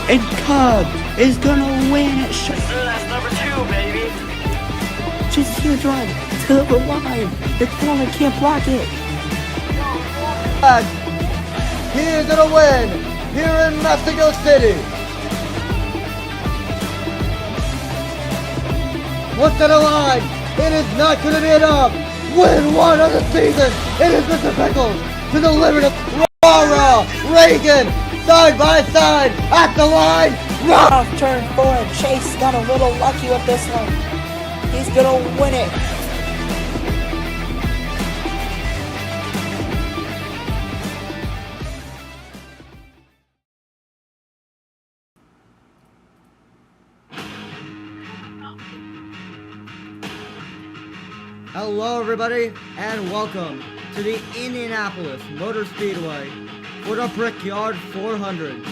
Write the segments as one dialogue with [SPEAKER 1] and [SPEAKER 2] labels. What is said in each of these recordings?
[SPEAKER 1] And Cub is gonna win it.
[SPEAKER 2] That's number 2, baby.
[SPEAKER 1] Just here, drive to the line. The corner can't block it.
[SPEAKER 3] And he's gonna win here in Mexico City. What's to the line? It is not gonna be enough. Win one of the season. It is Mr. Pickles to deliver to Rara Reagan side by side at the line.
[SPEAKER 1] Off turn 4. Chase got a little lucky with this one. He's gonna win it.
[SPEAKER 3] Hello everybody and welcome to the Indianapolis Motor Speedway for the Brickyard 400.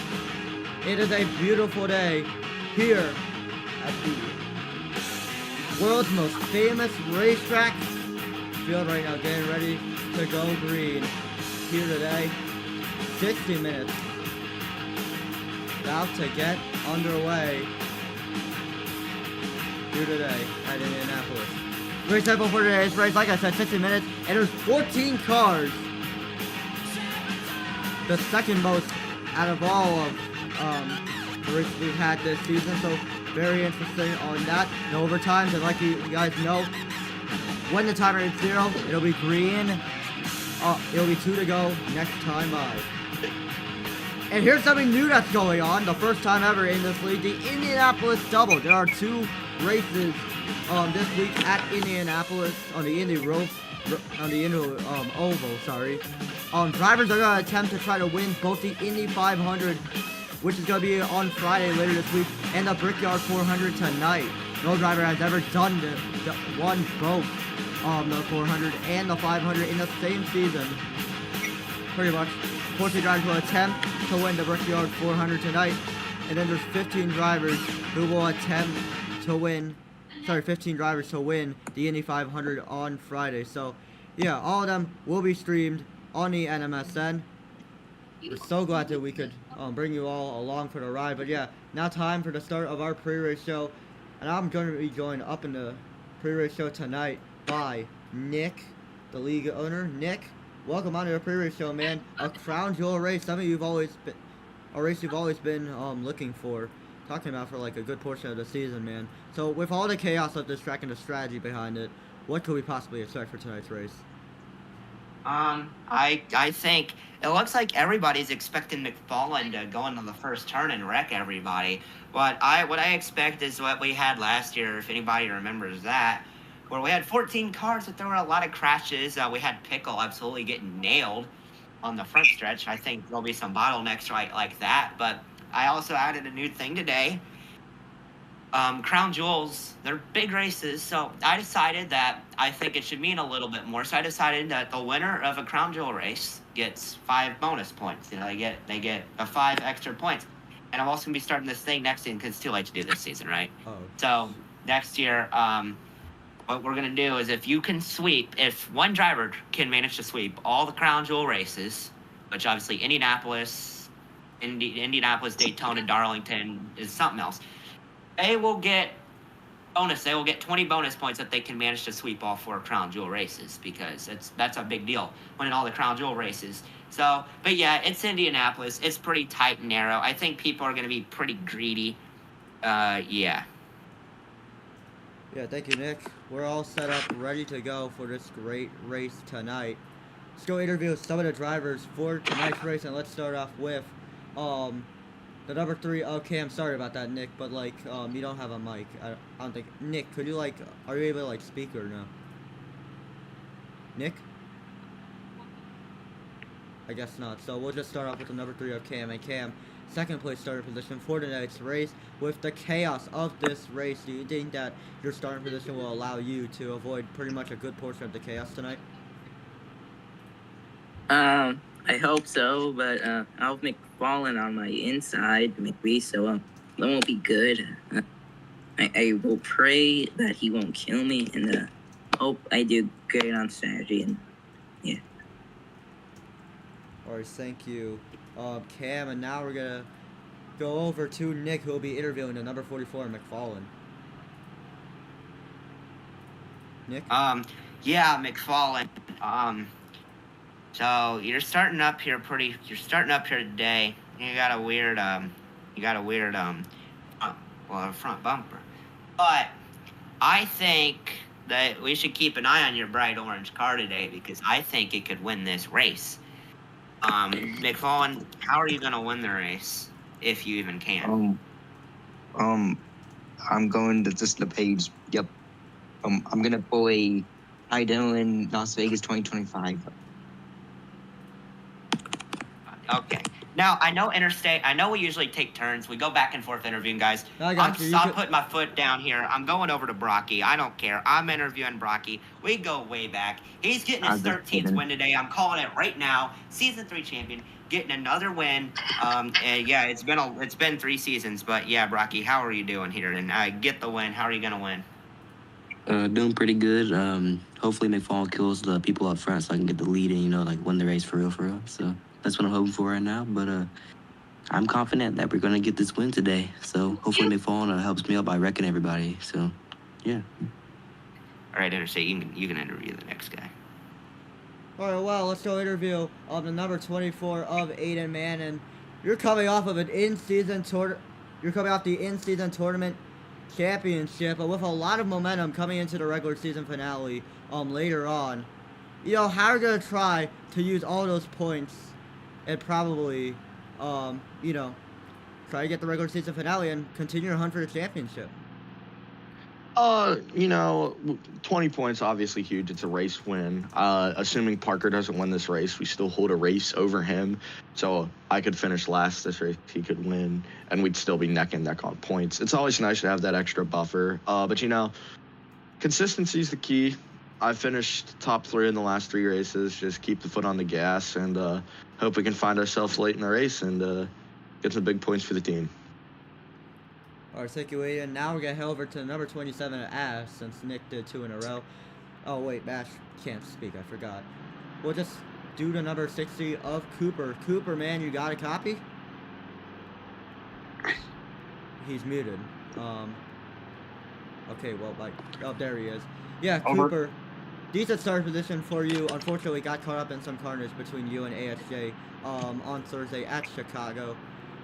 [SPEAKER 3] It is a beautiful day here at the world's most famous racetrack. Field right now getting ready to go green here today. 60 minutes about to get underway here today at Indianapolis. Race time for today's race, like I said, 60 minutes, and there's 14 cars. The second most out of all of the races we've had this season, so very interesting on that. No overtimes, and like you guys know, when the timer is 0, it'll be green. It'll be 2 to go next time by. And here's something new that's going on, the first time ever in this league, the Indianapolis Double. There are 2 races this week at Indianapolis on the Oval, sorry. Drivers are going to attempt to try to win both the Indy 500, which is going to be on Friday later this week, and the Brickyard 400 tonight. No driver has ever done won both the 400 and the 500 in the same season. Pretty much. 14 drivers will attempt to win the Brickyard 400 tonight, and then there's 15 drivers who will attempt to win 15 drivers to win the Indy 500 on Friday. So, yeah, all of them will be streamed on the NMSN. We're so glad that we could bring you all along for the ride. But, yeah, now time for the start of our pre-race show. And I'm going to be joined up in the pre-race show tonight by Nick, the league owner. Nick, welcome on to the pre-race show, man. A crown jewel race, a race you've always been looking for. Talking about for like a good portion of the season, man. So with all the chaos of this track and the strategy behind it, what could we possibly expect for tonight's race?
[SPEAKER 2] I think it looks like everybody's expecting McFarlane to go into the first turn and wreck everybody. What I expect is what we had last year, if anybody remembers that, where we had 14 cars, but there were a lot of crashes. We had Pickle absolutely getting nailed on the front stretch. I think there'll be some bottlenecks like that, but I also added a new thing today. Crown Jewels, they're big races, so I decided that I think it should mean a little bit more. So I decided that the winner of a Crown Jewel race gets 5 bonus points. You know, they get 5 extra points. And I'm also gonna be starting this thing next season because it's too late to do this season, right?
[SPEAKER 3] Oh.
[SPEAKER 2] So next year, what we're gonna do is if one driver can manage to sweep all the Crown Jewel races, which obviously Indianapolis, Daytona, Darlington is something else. They will get 20 bonus points if they can manage to sweep all 4 Crown Jewel races, because that's a big deal, winning all the Crown Jewel races. So, but yeah, it's Indianapolis. It's pretty tight and narrow. I think people are going to be pretty greedy. Yeah.
[SPEAKER 3] Yeah, thank you, Nick. We're all set up, ready to go for this great race tonight. Let's go interview some of the drivers for tonight's race, and let's start off with the number 3. Okay, I'm sorry about that, Nick, but like you don't have a mic. I don't think. Nick, could you are you able to speak or no? Nick? I guess not. So we'll just start off with the number 3 of Cam. And Cam, second place starter position for tonight's race. With the chaos of this race, do you think that your starting position will allow you to avoid pretty much a good portion of the chaos tonight?
[SPEAKER 4] I hope so, but I'll McFarlane on my inside, maybe, so that won't be good. I will pray that he won't kill me, and hope I do great on strategy, and yeah.
[SPEAKER 3] Alright, thank you, Cam, and now we're gonna go over to Nick, who will be interviewing the number 44 McFarlane. Nick?
[SPEAKER 2] Yeah, McFarlane. So you're starting up here today. You got a weird, front bumper. But I think that we should keep an eye on your bright orange car today because I think it could win this race. McFarlane, how are you gonna win the race if you even can?
[SPEAKER 5] I'm going to just the page. Yep. I'm gonna pull a I doing Las Vegas 2025.
[SPEAKER 2] Okay. Now, I know we usually take turns. We go back and forth interviewing guys.
[SPEAKER 3] I got you.
[SPEAKER 2] I'm putting my foot down here. I'm going over to Brocky. I don't care. I'm interviewing Brocky. We go way back. He's getting his 13th win today. I'm calling it right now. Season 3 champion, getting another win. And yeah, it's been 3 seasons, but yeah, Brocky, how are you doing here? And I get the win. How are you gonna win?
[SPEAKER 6] Doing pretty good. Hopefully McFarlane kills the people up front so I can get the lead and, like, win the race for real. So that's what I'm hoping for right now. But I'm confident that we're going to get this win today. So hopefully McFarlane helps me out by wrecking everybody. So, yeah.
[SPEAKER 2] All right, Interstate, you can interview the next guy.
[SPEAKER 3] All right, well, let's go interview the number 24 of Aiden Mannon. You're coming off of an in-season tour. You're coming off the in-season tournament championship, but with a lot of momentum coming into the regular season finale later on. How are you going to try to use all those points and probably, try to get the regular season finale and continue your hunt for the championship?
[SPEAKER 7] 20 points, obviously huge. It's a race win. Assuming Parker doesn't win this race, we still hold a race over him. So I could finish last this race, he could win, and we'd still be neck and neck on points. It's always nice to have that extra buffer. But consistency is the key. I finished top 3 in the last 3 races. Just keep the foot on the gas and hope we can find ourselves late in the race and get some big points for the team.
[SPEAKER 3] All right, thank you, Aiden. Now we're going to head over to number 27 at Ash, since Nick did 2 in a row. Oh, wait, Bash can't speak. I forgot. We'll just do the number 60 of Cooper. Cooper, man, you got a copy? He's muted. Okay, well, oh, there he is. Yeah, Cooper. Decent start position for you. Unfortunately, got caught up in some carnage between you and ASJ on Thursday at Chicago.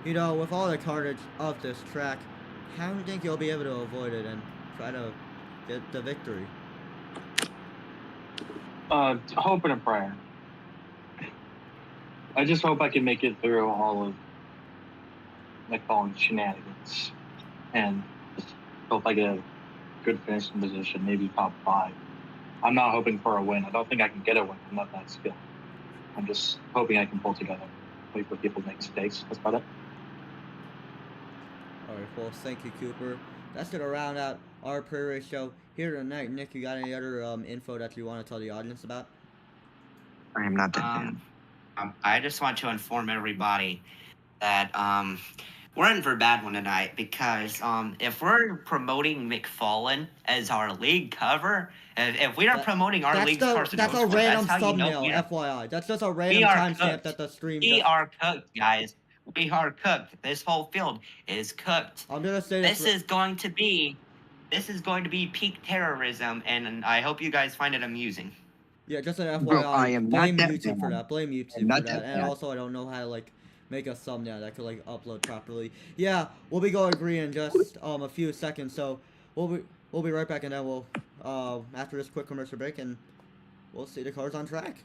[SPEAKER 3] With all the carnage of this track, how do you think you'll be able to avoid it and try to get the victory?
[SPEAKER 8] Hope and a prayer. I just hope I can make it through all of McFarlane's shenanigans and just hope I get a good finishing position, maybe top 5. I'm not hoping for a win. I don't think I can get a win. I'm not that skilled. I'm just hoping I can pull together. Wait for people to make mistakes. That's about it.
[SPEAKER 3] Alright, well, thank you, Cooper. That's going to round out our pre-race show here tonight. Nick, you got any other info that you want to tell the audience about?
[SPEAKER 5] I am not that bad.
[SPEAKER 2] I just want to inform everybody that we're in for a bad one tonight because if we're promoting McFarlane as our league cover, if we are promoting our league's person,
[SPEAKER 3] that's a random thumbnail, FYI. That's just a random timestamp that the stream.
[SPEAKER 2] We are cooked, guys. We are cooked. This whole field is cooked.
[SPEAKER 3] I'm gonna say
[SPEAKER 2] this is going to be peak terrorism, and I hope you guys find it amusing.
[SPEAKER 3] Yeah, just an FYI.
[SPEAKER 5] Bro, I am
[SPEAKER 3] blame
[SPEAKER 5] not that
[SPEAKER 3] YouTube for
[SPEAKER 5] bad.
[SPEAKER 3] that. Blame YouTube
[SPEAKER 5] I'm not
[SPEAKER 3] for that.
[SPEAKER 5] that
[SPEAKER 3] And
[SPEAKER 5] bad.
[SPEAKER 3] also, I don't know how to make a thumbnail that could upload properly. Yeah, we'll be going green in just a few seconds. So we'll be right back, and then we'll after this quick commercial break, and we'll see the cars on track.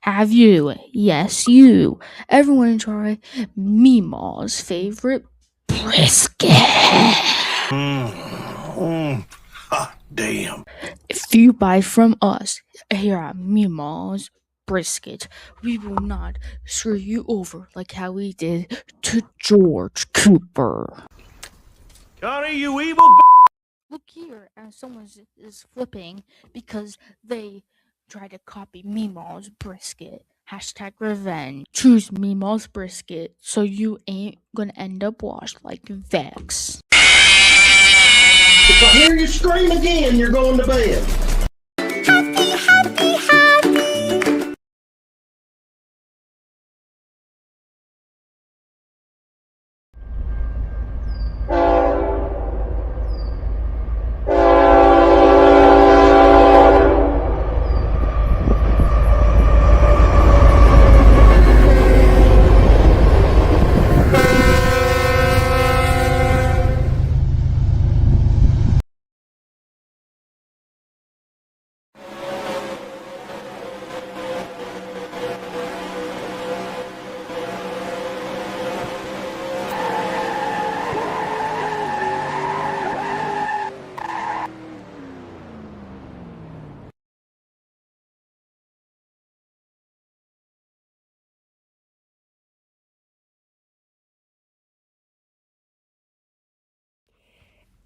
[SPEAKER 9] Have you? Yes, you. Everyone try Meemaw's favorite brisket.
[SPEAKER 10] Damn.
[SPEAKER 9] If you buy from us here at Meemaw's Brisket, we will not screw you over like how we did to George Cooper.
[SPEAKER 10] Connie, you evil
[SPEAKER 9] Look here, someone is flipping because they tried to copy Meemaw's Brisket. Hashtag revenge. Choose Meemaw's Brisket so you ain't gonna end up washed like Vex.
[SPEAKER 10] If I hear you scream again, you're going to bed.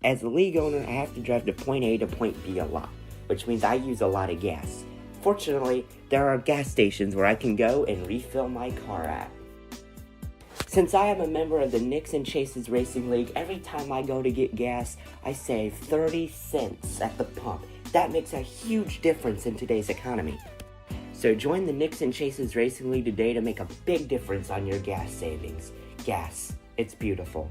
[SPEAKER 2] As a league owner, I have to drive to point A to point B a lot, which means I use a lot of gas. Fortunately, there are gas stations where I can go and refill my car at. Since I am a member of the Knicks and Chases Racing League, every time I go to get gas, I save 30 cents at the pump. That makes a huge difference in today's economy. So join the Knicks and Chases Racing League today to make a big difference on your gas savings. Gas, it's beautiful.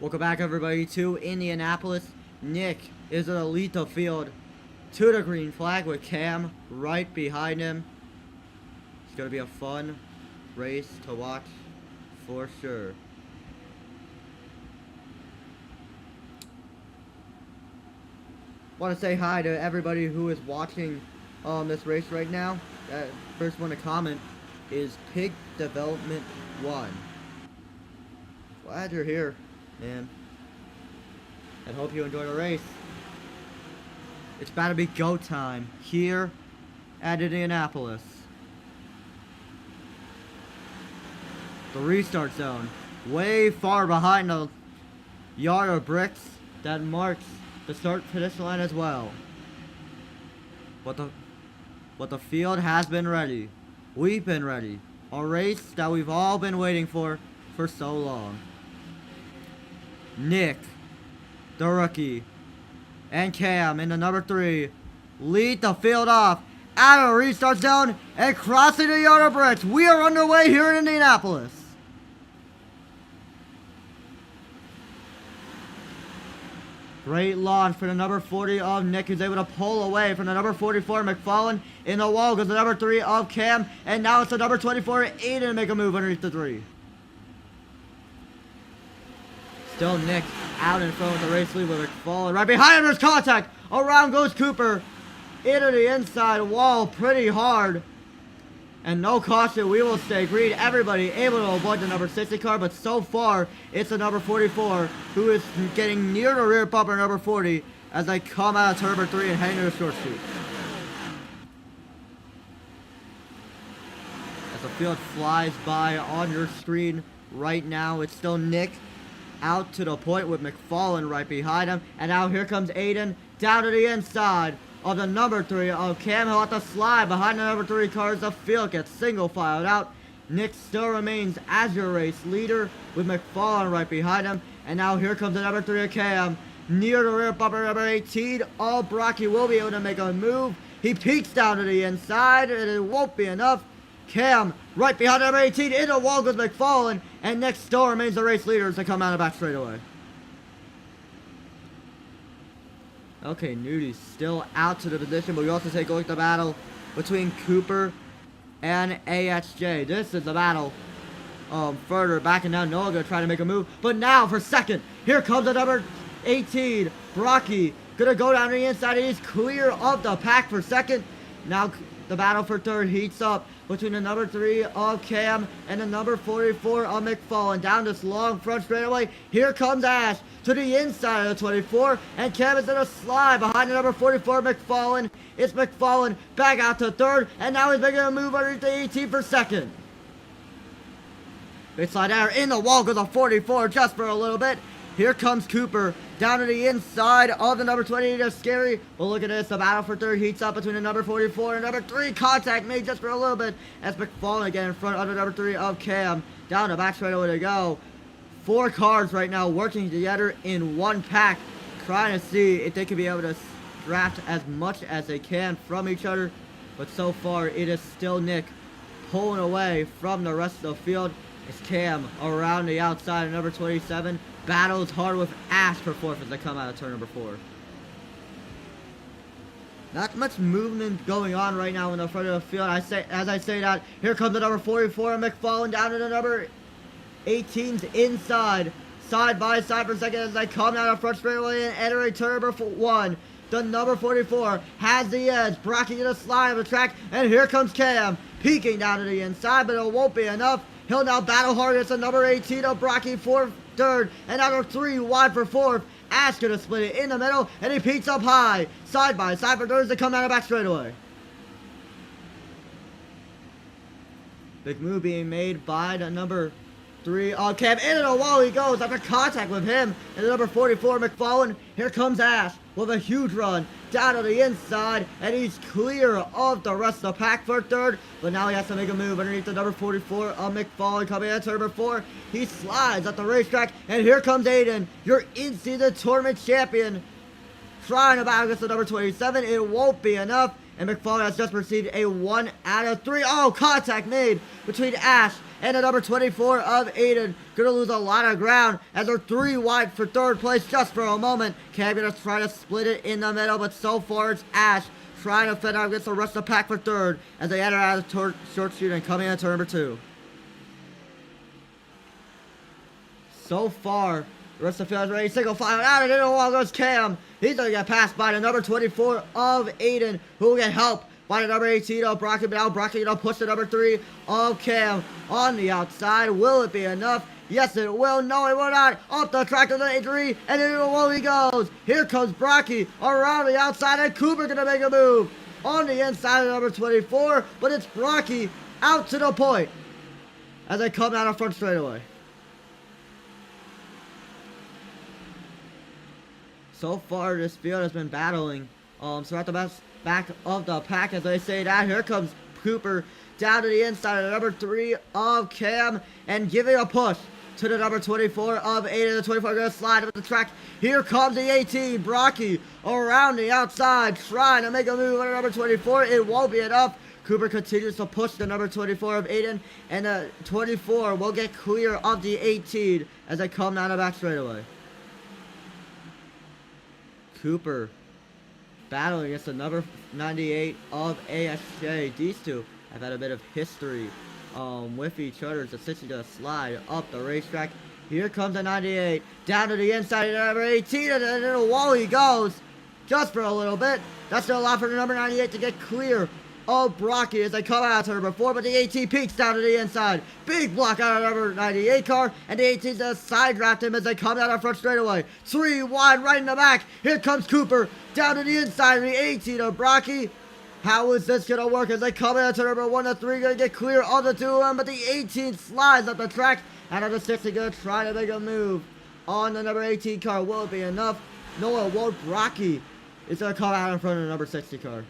[SPEAKER 3] Welcome back, everybody, to Indianapolis. Nick is at Alito Field to the green flag with Cam right behind him. It's going to be a fun race to watch for sure. Want to say hi to everybody who is watching this race right now. First one to comment is Pig Development 1. Glad you're here, man. And hope you enjoy the race. It's about to be go time here at Indianapolis. The restart zone, way far behind the yard of bricks that marks the start finish line as well. But the field has been ready. We've been ready. A race that we've all been waiting for so long. Nick, the rookie, and Cam in the number 3 lead the field off out of the restart zone and crossing the yard of bricks. We are underway here in Indianapolis. Great launch for the number 40 of Nick, who's able to pull away from the number 44 McFarland. In the wall goes the number 3 of Cam, and now it's the number 24 Aiden to make a move underneath the 3. Still Nick out in front with the race lead with McFarland. Right behind him, there's contact. Around goes Cooper into the inside wall pretty hard. And no caution, we will stay green. Everybody able to avoid the number 60 car, but so far, it's the number 44 who is getting near the rear bumper number 40 as they come out of turn number 3 and heading to the short street. As the field flies by on your screen right now, it's still Nick out to the point with McFarland right behind him. And now here comes Aiden down to the inside of the number 3 of Cam. He'll have to slide behind the number 3 car as the field gets single filed out. Nick still remains as your race leader with McFarland right behind him. And now here comes the number 3 of Cam near the rear bumper number 18. Oh, Brocky will be able to make a move. He peeks down to the inside and it won't be enough. Cam right behind number 18 in the wall goes McFarland, and Nick still remains the race leader to come out of back straightaway. Okay, Nudi's still out to the position, but we also take a look at the battle between Cooper and AHJ. This is the battle further back, and now Noah gonna try to make a move. But now for second, here comes the number 18, Brocky, gonna go down the inside. He's clear of the pack for second. Now the battle for third heats up between the number 3 of Cam and the number 44 of McFarlane. Down this long front straightaway. Here comes Ash to the inside of the 24, and Cam is gonna slide behind the number 44 McFarlane. It's McFarlane back out to third, and now he's making a move underneath the 18 for second. Big slide there. In the wall goes a 44 just for a little bit. Here comes Cooper down to the inside of the number 20. That's scary. But look at this. The battle for third heats up between the number 44 and number 3. Contact made just for a little bit. As McFarlane again in front of the number 3 of Cam. Down the back straightaway to go. 4 cars right now working together in one pack. Trying to see if they can be able to draft as much as they can from each other. But so far it is still Nick pulling away from the rest of the field. It's Cam around the outside of number 27. Battles hard with Ash for 4th as they come out of turn number 4. Not much movement going on right now in the front of the field. As I say that, here comes the number 44 McFarlane down to the number 18's inside. Side by side for a second as they come down the front straightaway and entering turn number 1. The number 44 has the edge. Brocky gonna slide on the track, and here comes Cam peeking down to the inside, but it won't be enough. He'll now battle hard against the number 18 of Brocky for third, and now 3 wide for 4th. Ash gonna split it in the middle, and he peaks up high. Side by side for third as they come down the back straightaway. Big move being made by the number 3 of Cam. Into the wall he goes after contact with him. And the number 44 McFarlane. Here comes Ash with a huge run down to the inside, and he's clear of the rest of the pack for third. But now he has to make a move underneath the number 44 of McFarlane coming in turn number 4. He slides at the racetrack, and here comes Aiden, your in-season tournament champion, trying to battle against the number 27. It won't be enough, and McFarlane has just received a 1 out of 3. Oh, contact made between Ash and the number 24 of Aiden. Gonna lose a lot of ground as they're 3 wide for third place just for a moment. Cam gonna try to split it in the middle, but so far it's Ash trying to fend out against the rest of the pack for third as they enter out of the short shoot and coming into turn number 2. So far, the rest of the field is ready. Single file out, and in the wall goes Cam. He's gonna get passed by the number 24 of Aiden, who will get help by the number 18 of Brocky. But now Brocky gonna push the number 3 of Cam on the outside. Will it be enough? Yes, it will. No, it will not. Off the track of the injury, and into the wall he goes. Here comes Brocky around the outside, and Cooper gonna make a move on the inside of number 24. But it's Brocky out to the point as they come down the front straightaway. So far, this field has been battling throughout the back of the pack, as they say that. Here comes Cooper down to the inside of the number 3 of Cam and giving a push to the number 24 of Aiden. The 24 going to slide up the track. Here comes the 18, Brocky, around the outside, trying to make a move on the number 24. It won't be enough. Cooper continues to push the number 24 of Aiden, and the 24 will get clear of the 18 as they come down the back straightaway. Cooper battling against the number 98 of ASJ. These two have had a bit of history with each other. It's essentially going to slide up the racetrack. Here comes the 98 down to the inside of the number 18, and then the wall he goes just for a little bit. That's going to allow for the number 98 to get clear of Brocky as they come out to number 4, but the 18 peaks down to the inside. Big block out of number 98 car, and the 18's gonna side draft him as they come down our front straightaway. 3 wide right in the back. Here comes Cooper down to the inside of the 18 of Brocky. How is this gonna work as they come out to number 1 to 3, gonna get clear of the 2 of them, but the 18 slides up the track, and number 60 gonna try to make a move on the number 18 car. Will it be enough? No, it won't. Brocky is gonna come out in front of the number 60 car.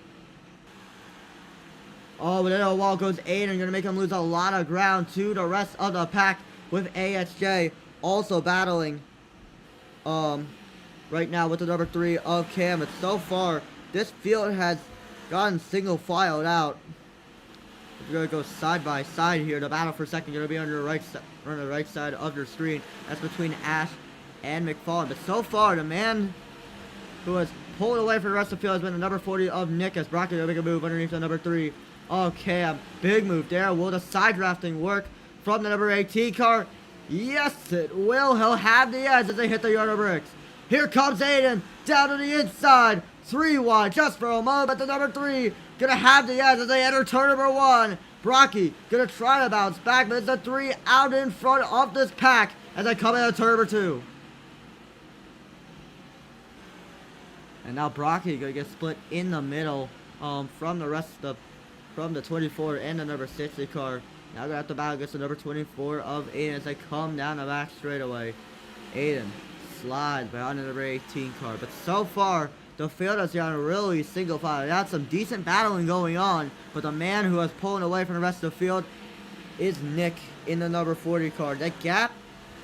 [SPEAKER 3] Oh, but then the wall goes Aiden, gonna make him lose a lot of ground to the rest of the pack, with ASJ also battling right now with the number 3 of Cam. And so far, this field has gotten single filed out. We're gonna go side by side here. The battle for second gonna be on the right side of your screen. That's between Ash and McFarlane. But so far, the man who has pulled away from the rest of the field has been the number 40 of Nick, as Brocky gonna make a move underneath the number 3. Okay, big move there. Will the side drafting work from the number 18 car? Yes, it will. He'll have the edge as they hit the yard of bricks. Here comes Aiden down to the inside. 3 wide just for a moment. The number 3 gonna have the edge as they enter turn number 1. Brocky gonna try to bounce back, but it's the 3 out in front of this pack as they come into turn number 2. And now Brocky gonna get split in the middle from the rest of from the 24 and the number 60 car. Now gonna have to battle against the number 24 of Aiden as they come down the back straightaway. Aiden slides behind the number 18 car, but so far the field has gone really single file. They had some decent battling going on, but the man who is pulling away from the rest of the field is Nick in the number 40 car. That gap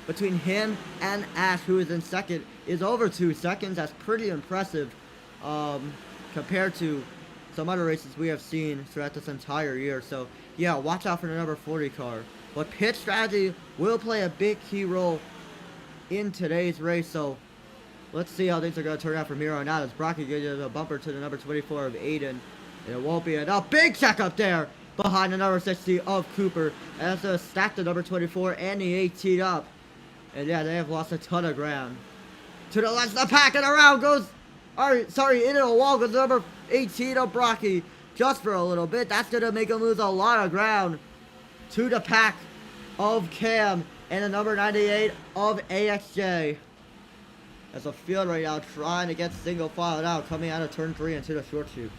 [SPEAKER 3] between him and Ash, who is in second, is over 2 seconds. That's pretty impressive compared to some other races we have seen throughout this entire year. So yeah, watch out for the number 40 car. But pit strategy will play a big key role in today's race. So let's see how things are going to turn out from here on out as Brocky gives a bumper to the number 24 of Aiden. And it won't be enough. Big check up there behind the number 60 of Cooper. As to stack the number 24 and the 18 up. And yeah, they have lost a ton of ground. To the left of the pack and around goes, into the wall goes the number 18 of Brocky. Just for a little bit. That's going to make him lose a lot of ground to the pack of Cam and the number 98 of AXJ. As the field right now trying to get single filed out, coming out of turn 3 into the short chute.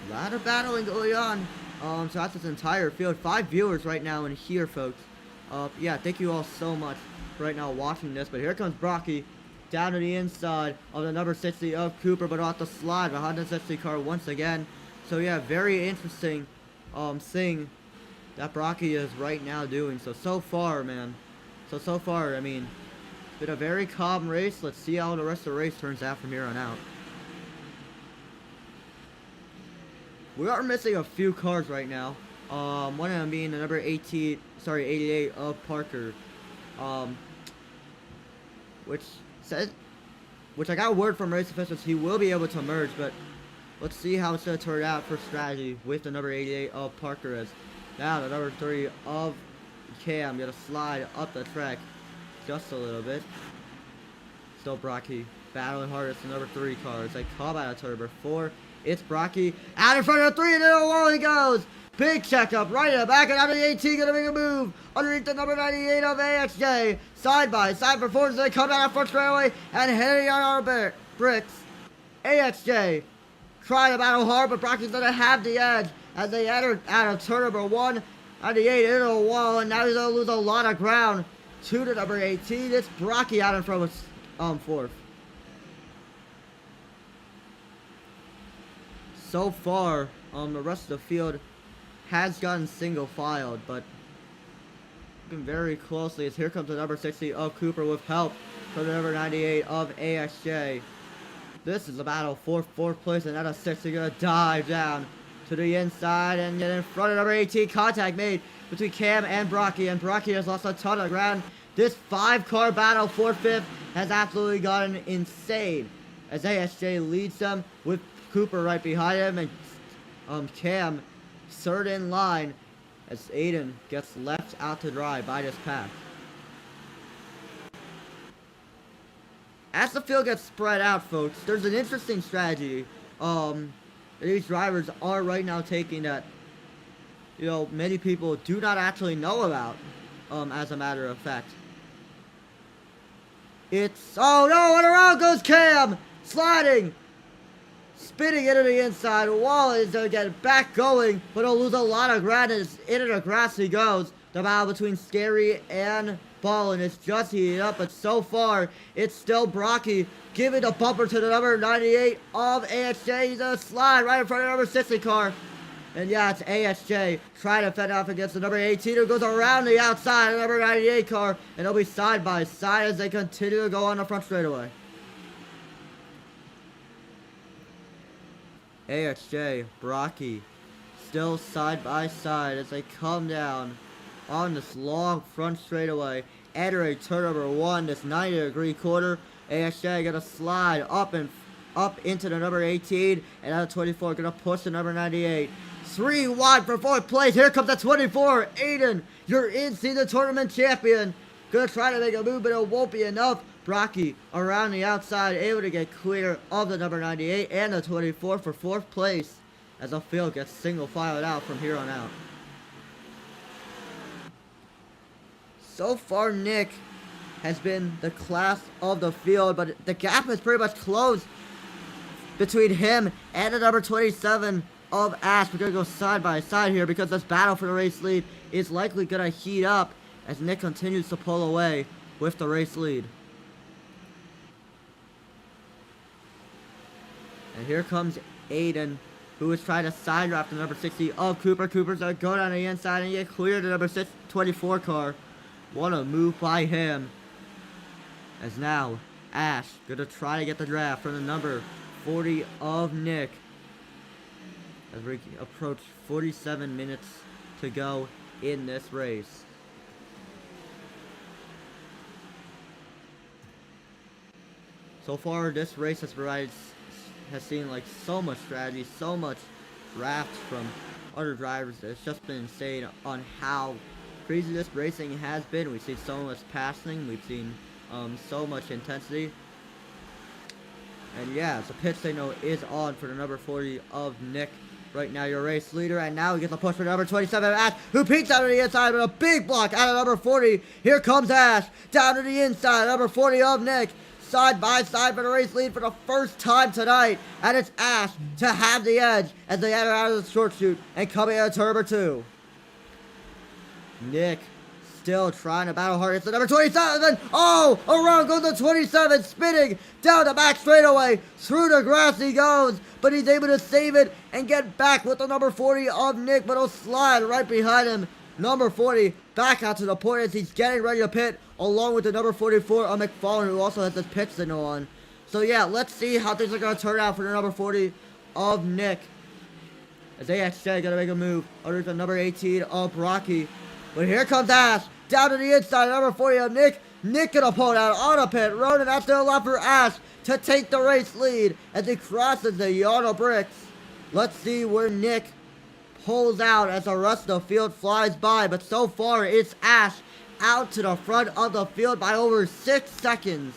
[SPEAKER 3] A lot of battling going on. So that's this entire field. 5 viewers right now in here, folks. Yeah, thank you all so much for right now watching this. But here comes Brocky down to the inside of the number 60 of Cooper, but off the slide behind the 60 car once again. So yeah, very interesting thing that Brocky is right now doing. So far, man. So far, I mean, it's been a very calm race. Let's see how the rest of the race turns out from here on out. We are missing a few cars right now. One of them being the number 88 of Parker. Which I got word from race officials he will be able to merge, but let's see how it's going to turn out for strategy with the number 88 of Parker as now the number 3 of Cam gonna slide up the track just a little bit. Still Brocky battling hard as the number 3 car as they come out of turn number 4. It's Brocky out in front of the 3 and into the wall he goes. Big checkup right in the back and out of the 18 gonna make a move underneath the number 98 of AXJ. Side by side performance as they come out of front straightaway and hitting on our bricks. AXJ trying to battle hard, but Brocky's gonna have the edge as they enter out of turn number 1. 98 into the wall, and now he's gonna lose a lot of ground to the number 18. It's Brocky out in front of 4th. So far, the rest of the field has gotten single filed, but looking very closely as here comes the number 60 of Cooper with help from the number 98 of AXJ. This is a battle for 4th place, and now the 60 gonna dive down to the inside and get in front of number 18. Contact made between Cam and Brocky has lost a ton of ground. This 5-car battle for 5th has absolutely gotten insane as ASJ leads them with Cooper right behind him and Cam 3rd in line as Aiden gets left out to dry by this pack. As the field gets spread out, folks, there's an interesting strategy these drivers are right now taking that, you know, many people do not actually know about, as a matter of fact. It's, oh no, and around goes Cam, sliding, spinning into the inside. Wall is going to get back going, but he'll lose a lot of ground as into the grass he goes. The battle between Scary and Ball, and it's just heating up, but so far, it's still Brocky giving a bumper to the number 98 of AXJ. He's going to slide right in front of the number 60 car. And yeah, it's AXJ trying to fend off against the number 18 who goes around the outside of the number 98 car, and they'll be side by side as they continue to go on the front straightaway. AXJ, Brocky, still side by side as they come down on this long front straightaway, entering turn number 1, this 90-degree corner. AXJ gonna slide up into the number 18, and out of 24 gonna push the number 98. 3 wide for 4th place. Here comes the 24, Aiden, your in-season tournament champion. Gonna try to make a move, but it won't be enough. Brocky around the outside, able to get clear of the number 98 and the 24 for 4th place as the field gets single filed out from here on out. So far, Nick has been the class of the field, but the gap is pretty much closed between him and the number 27 of Ash. We're going to go side by side here because this battle for the race lead is likely going to heat up as Nick continues to pull away with the race lead. And here comes Aiden, who is trying to side draft the number 60 of Cooper. Cooper's going to go down the inside and get clear to the number 24 car. What a move by him. As now, Ash going to try to get the draft from the number 40 of Nick. As we approach 47 minutes to go in this race. So far, this race has seen like so much strategy, so much draft from other drivers. It's just been insane on how crazy this racing has been. We've seen so much passing. We've seen so much intensity. And yeah, the pit signal is on for the number 40 of Nick. Right now, your race leader, and now we get the push for number 27, Ash, who peeks out of the inside with a big block out of number 40. Here comes Ash, down to the inside, number 40 of Nick. Side by side for the race lead for the first time tonight. And it's Ash to have the edge as they enter out of the short chute and coming out of turn number 2. Nick still trying to battle hard. It's the number 27. Oh, around goes the 27, spinning down the back straightaway. Through the grass he goes, but he's able to save it and get back with the number 40 of Nick, but he'll slide right behind him. Number 40 back out to the point as he's getting ready to pit, along with the number 44 of McFarland, who also has this pit signal on. So yeah, let's see how things are going to turn out for the number 40 of Nick. As AXJ going to make a move under the number 18 of Brocky. But here comes Ash, down to the inside, number 40 of Nick. Nick gonna pull down on a pit road, and that's gonna allow for Ash to take the race lead as he crosses the yard of bricks. Let's see where Nick pulls out as the rest of the field flies by. But so far, it's Ash out to the front of the field by over 6 seconds.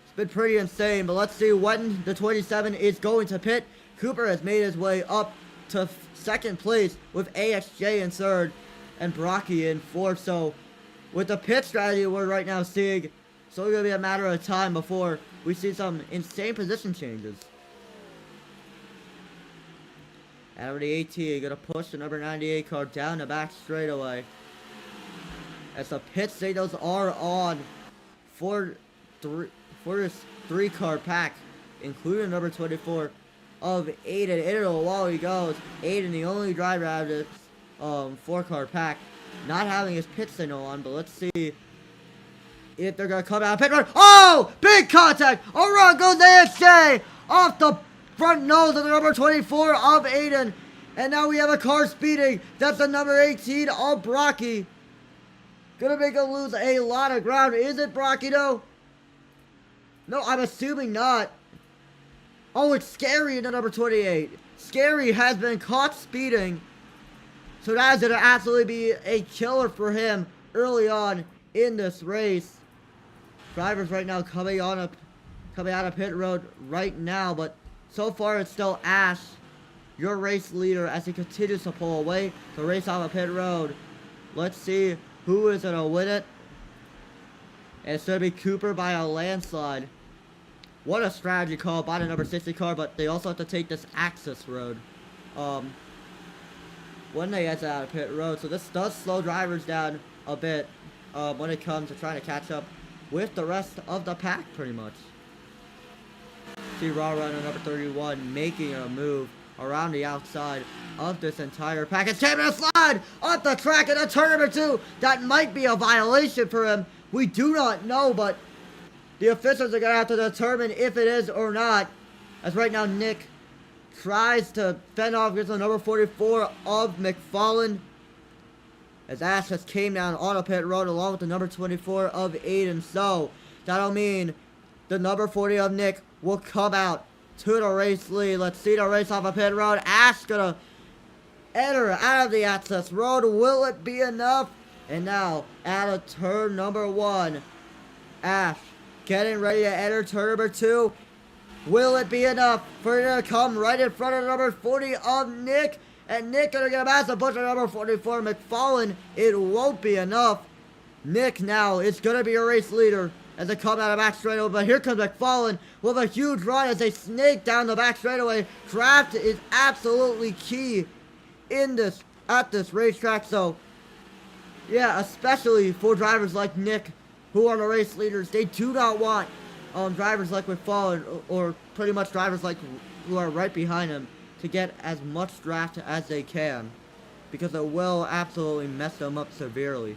[SPEAKER 3] It's been pretty insane, but let's see when the 27 is going to pit. Cooper has made his way up to 2nd place with AXJ in 3rd and Brocky in 4th. So with the pit strategy we're right now seeing, it's only going to be a matter of time before we see some insane position changes. And over the 18, going to push the number 98 car down the back straightaway. As the pit signals are on for this 3-car pack, including number 24 of Aiden. Into the wall he goes. Aiden, the only driver out of this 4-car pack, not having his pit signal on, but let's see if they're going to come out of pit road. Oh! Big contact! Around goes AXJ! Off the front nose of the number 24 of Aiden. And now we have a car speeding. That's the number 18 of Brocky. Gonna make him lose a lot of ground. Is it Brocky though? No, I'm assuming not. Oh, it's Scary in the number 28. Scary has been caught speeding. So that is going to absolutely be a killer for him early on in this race. Drivers right now coming out of pit road right now, but so far it's still Ash, your race leader, as he continues to pull away to race off of pit road. Let's see who is going to win it. And it's going to be Cooper by a landslide. What a strategy call by the number 60 car, but they also have to take this access road when they exit out of pit road. So this does slow drivers down a bit when it comes to trying to catch up with the rest of the pack, pretty much. See Raw Runner number 31 making a move around the outside of this entire pack. It's taking a slide off the track in a turn number 2. That might be a violation for him. We do not know, but the officials are going to have to determine if it is or not. As right now, Nick tries to fend off against the number 44 of McFarland. As Ash just came down on a pit road along with the number 24 of Aiden. So, that'll mean the number 40 of Nick will come out to the race lead. Let's see the race off a pit road. Ash gonna enter out of the access road. Will it be enough? And now, out of turn number 1, Ash getting ready to enter turn number 2. Will it be enough for it to come right in front of number 40 of Nick? And Nick gonna get a massive push on number 44, McFarlane. It won't be enough. Nick now is gonna be a race leader as they come out of back straightaway. But here comes McFarlane with a huge run as they snake down the back straightaway. Draft is absolutely key at this racetrack. So yeah, especially for drivers like Nick, who are the race leaders. They do not want drivers like McFarlane or pretty much drivers like who are right behind him to get as much draft as they can, because it will absolutely mess them up severely.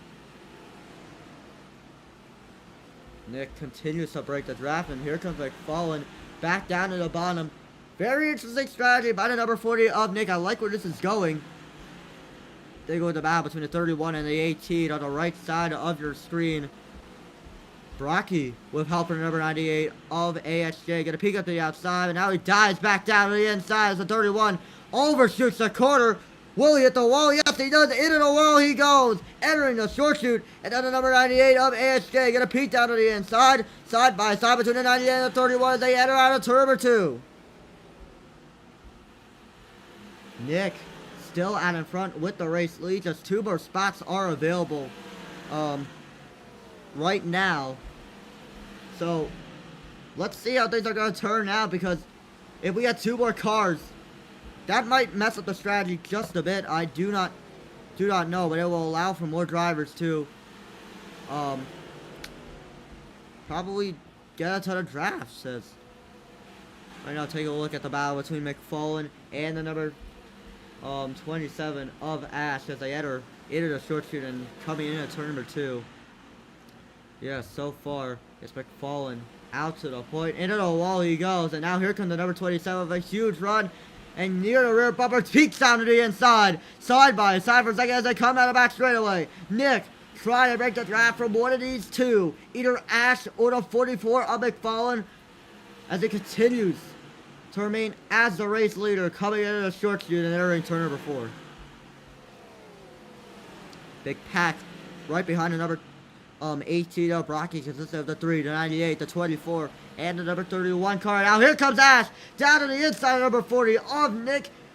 [SPEAKER 3] Nick continues to break the draft, and here comes McFarlane back down to the bottom. Very interesting strategy by the number 40 of Nick. I like where this is going. They go with the battle between the 31 and the 18 on the right side of your screen. Brocky with help from number 98 of AHJ. Get a peek up to the outside, and now he dives back down to the inside as the 31 overshoots the corner. Will he hit the wall? Yes, he does. Into the wall he goes, entering the short shoot. And then the number 98 of AHJ. Get a peek down to the inside. Side by side between the 98 and the 31 as they enter out of turn number 2. Nick still out in front with the race lead. Just 2 more spots are available right now. So let's see how things are going to turn out, because if we get 2 more cars, that might mess up the strategy just a bit. I do not know, but it will allow for more drivers to probably get a ton of drafts. Right now, take a look at the battle between McFarlane and the number 27 of Ash as they enter the short shoot and coming in at turn number 2. Yeah, so far it's McFarlane out to the point. Into the wall he goes, and now here comes the number 27 with a huge run. And near the rear bumper, peeks down to the inside. Side by side for a second as they come out of back straightaway. Nick trying to break the draft from one of these 2. Either Ash or the 44 of McFarlane, as it continues to remain as the race leader, coming into the short shoot and entering turn number 4. Big pack right behind the number 18 of Brocky, consisting of the 3, the 98, the 24, and the number 31 car. Now here comes Ash down to the inside of number 40 of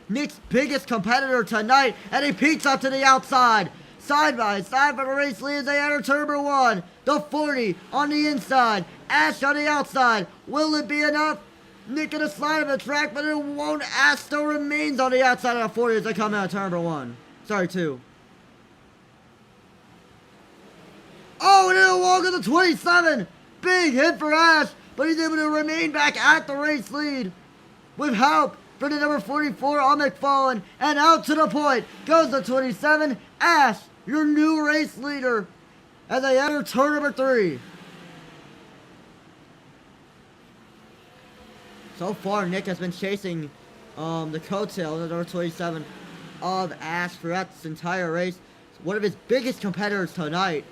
[SPEAKER 3] Nick's biggest competitor tonight, and he peeks up to the outside. Side by side for the race lead as they enter turn number 1. The 40 on the inside, Ash on the outside. Will it be enough? Nick gonna slide on the track, but it won't. Ash still remains on the outside of the 40 as they come out of turn number 1. Sorry, 2. Oh, and it'll walk on the 27. Big hit for Ash, but he's able to remain back at the race lead with help from the number 44 on McFarlane. And out to the point goes the 27. Ash, your new race leader, as they enter turn number 3. So far, Nick has been chasing the coattail of the number 27 of Ash throughout this entire race. One of his biggest competitors tonight.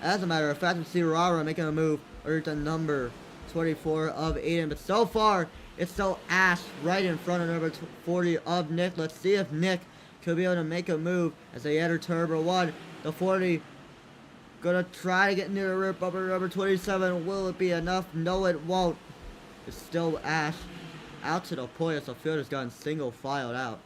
[SPEAKER 3] As a matter of fact, we see Rara making a move over to number 24 of Aiden. But so far, it's still Ash right in front of number 40 of Nick. Let's see if Nick could be able to make a move as they enter turn number 1. The 40 gonna try to get near the rear bumper number 27. Will it be enough? No, it won't. It's still Ash out to the point as the field has gotten single filed out.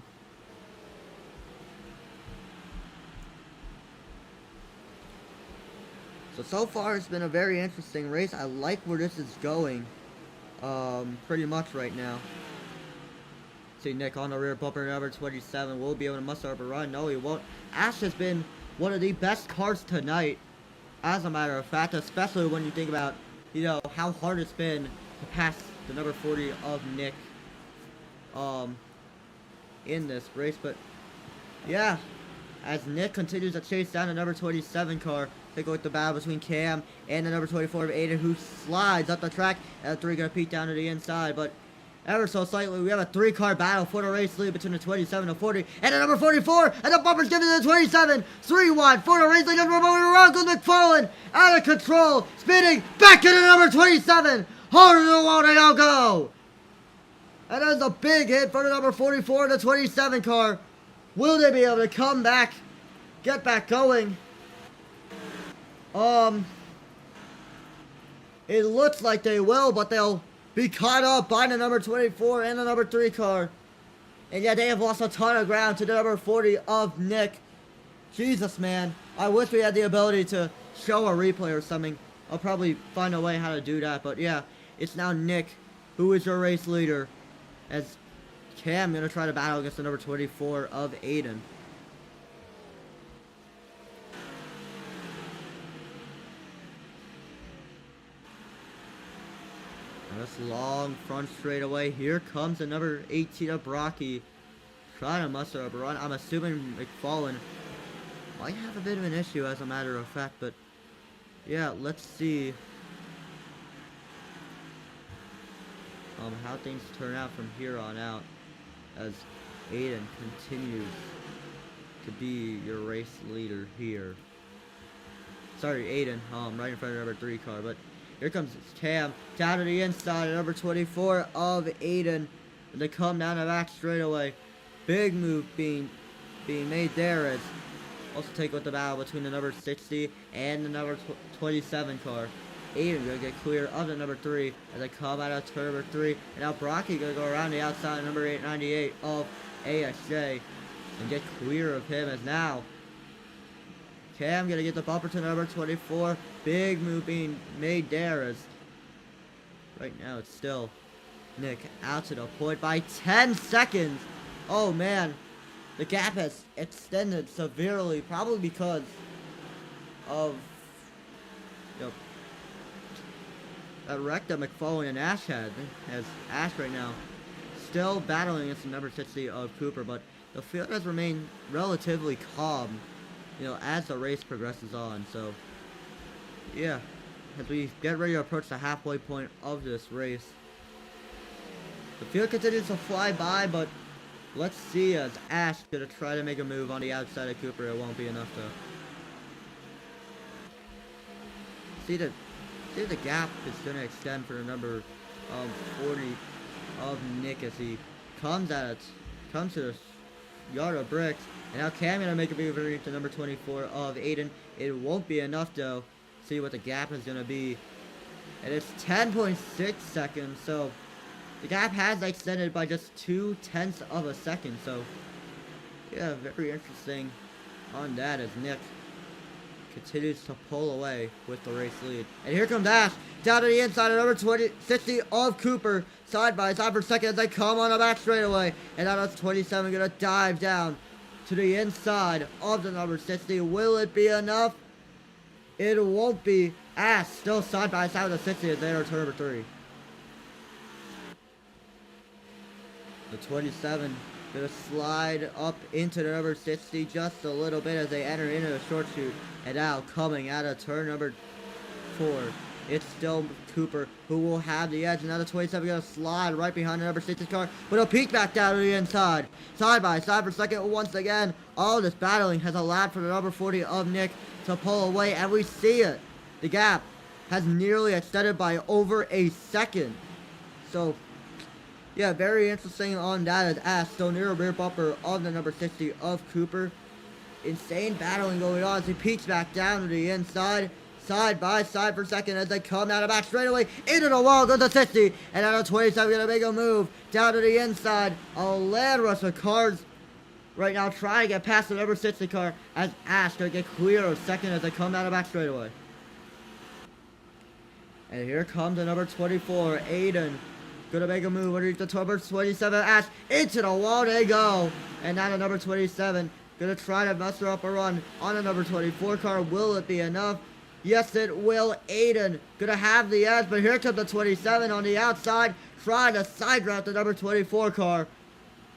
[SPEAKER 3] So far it's been a very interesting race. I like where this is going, pretty much right now. See Nick on the rear bumper number 27. Will be able to muster up a run? No, he won't. Ash has been one of the best cars tonight, as a matter of fact, especially when you think about, how hard it's been to pass the number 40 of Nick, in this race. But yeah, as Nick continues to chase down the number 27 car, take a look at the battle between Cam and the number 24 of Aiden, who slides up the track, and the 3 gonna peek down to the inside, but ever so slightly, we have a 3-car battle for the race lead between the 27 and 40, and the number 44, and the bumper's given to the 27, 3 wide for the race lead, and around goes McFarlane, out of control, spinning, back into the number 27, harder than the wall, they all go, and that's a big hit for the number 44 and the 27 car. Will they be able to come back, get back going? It looks like they will, but they'll be caught up by the number 24 and the number 3 car. And yeah, they have lost a ton of ground to the number 40 of Nick. Jesus, man. I wish we had the ability to show a replay or something. I'll probably find a way how to do that. But yeah, it's now Nick who is your race leader. As Cam going to try to battle against the number 24 of Aiden. This long front straightaway. Here comes the number 18 of Brocky. Trying to muster up a run. I'm assuming McFarlane might have a bit of an issue as a matter of fact. But yeah, let's see how things turn out from here on out. As Aiden continues to be your race leader here. Sorry, Aiden. Right in front of the number 3 car. But here comes Cam down to the inside, number 24 of Aiden. And they come down the back straightaway. Big move being made there as also take with the battle between the number 60 and the number 27 car. Aiden gonna get clear of the number 3 as they come out of turn number 3. And now Brocky gonna go around the outside of number 898 of ASJ and get clear of him as now Cam gonna get the bumper to number 24. Big move being made there as right now it's still Nick out to the point by 10 seconds. Oh man, the gap has extended severely, probably because of that wreck that McFarlane and Ash had. As Ash right now still battling against the number 60 of Cooper, but the field has remained relatively calm, as the race progresses on. So yeah, as we get ready to approach the halfway point of this race, the field continues to fly by, but let's see as Ash gonna try to make a move on the outside of Cooper. It won't be enough though. See the gap is gonna extend for the number 40 of Nick as he comes to the yard of bricks. And now Cam gonna make a move to number 24 of Aiden. It won't be enough though. See what the gap is gonna be. And it's 10.6 seconds, so the gap has extended by just 0.2 of a second. So yeah, very interesting on that as Nick continues to pull away with the race lead. And here comes Ash down to the inside of number 60 of Cooper. Side by side for second as they come on the back straightaway. And now that's 27 gonna dive down to the inside of the number 60. Will it be enough? It won't be. Ash still side by side with the 60 as they enter turn number 3. The 27 gonna slide up into the number 60 just a little bit as they enter into the short shoot. And now coming out of turn number 4, it's still Cooper who will have the edge. And now the 27 gonna slide right behind the number 60 car, but he'll peek back down to the inside. Side by side for second once again. All this battling has allowed for the number 40 of Nick to pull away, and we see it. The gap has nearly extended by over a second. So yeah, very interesting on that as Ash still near a rear bumper of the number 60 of Cooper. Insane battling going on as he peeks back down to the inside. Side by side for second as they come down the back straightaway into the wall goes the 60. And now the 27 gonna make a move down to the inside. A land rush of cars right now trying to get past the number 60 car as Ash gonna get clear of second as they come down the back straightaway. And here comes the number 24, Aiden. Gonna make a move underneath the number 27, Ash. Into the wall they go. And now the number 27 gonna try to muster up a run on the number 24 car. Will it be enough? Yes, it will. Aiden gonna have the edge, but here comes the 27 on the outside, trying to side route the number 24 car.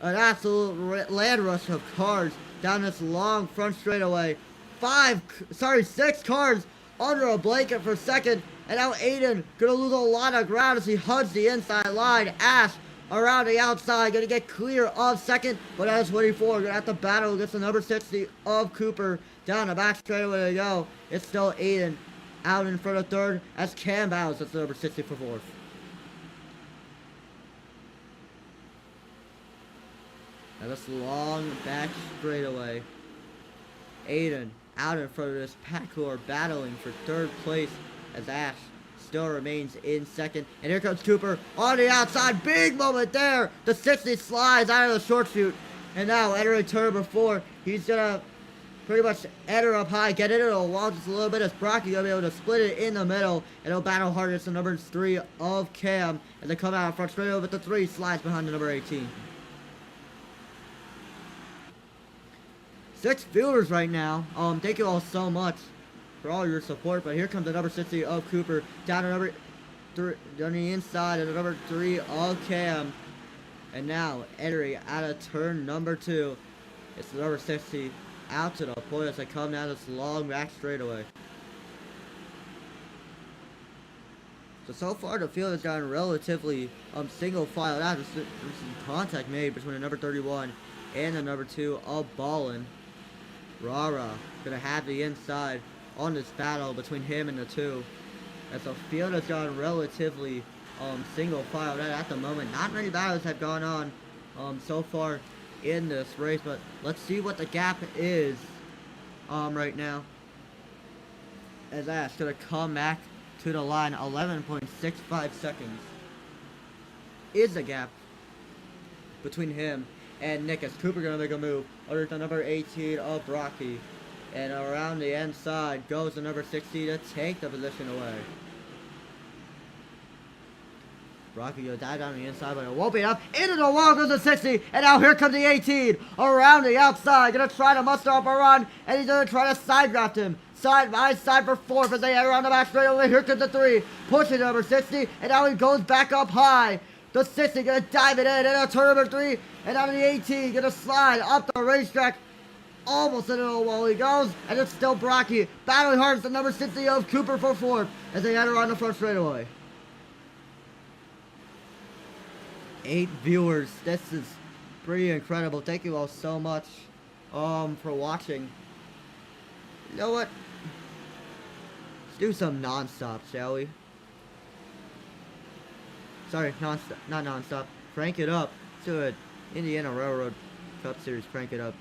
[SPEAKER 3] An absolute land rush of cars down this long front straightaway. 6 cars under a blanket for second. And now Aiden gonna lose a lot of ground as he hugs the inside line. Ash around the outside, gonna get clear of second, but that's 24. Gonna have to battle against the number 60 of Cooper. Down the back straightaway they go. It's still Aiden out in front of third as Cam battles at the number 60 for fourth. Now this long back straightaway. Aiden out in front of this pack who are battling for third place as Ash still remains in second. And here comes Cooper on the outside. Big moment there. The 60 slides out of the short shoot. And now entering turn number 4. He's going to pretty much enter up high, get into the wall just a little bit as Brocky going to be able to split it in the middle. And he'll battle hard against the number 3 of Cam. And they come out in front straight over with the 3 slides behind the number 18. 6 viewers right now. Thank you all so much for all your support. But here comes the number 60 of Cooper down to number 3 on the inside and the number 3 of Cam. And now entering out of turn number 2. It's the number 60 out to the point as they come down this long back straightaway. So far the field has gotten relatively single file out. There's some contact made between the number 31 and the number 2 of Ballin. Rara gonna have the inside on this battle between him and the 2. As the field has gone relatively single file at the moment. Not many battles have gone on so far in this race, but let's see what the gap is right now. As Ash gonna come back to the line. 11.65 seconds is the gap between him and Nick, as Cooper gonna make a move under the number 18 of Brocky. And around the inside goes the number 60 to take the position away. Brocky gonna dive down the inside, but it won't be enough. Into the wall goes the 60, and now here comes the 18 around the outside. Gonna try to muster up a run, and he's gonna try to side draft him. Side by side for 4th as they head around the back straight away. Here comes the 3, pushing number 60, and now he goes back up high. The 60 gonna dive it in, and now turn number 3, and now the 18 gonna slide up the racetrack. Almost into the wall he goes, and it's still Brocky battling hard with the number 60 of Cooper for 4th as they head around the front straightaway. 8 viewers. This is pretty incredible. Thank you all so much for watching. You know what? Let's do some non-stop, shall we? Sorry, non-stop, not non-stop. Crank it up. Let's do it. Indiana Railroad Cup Series. Crank it up.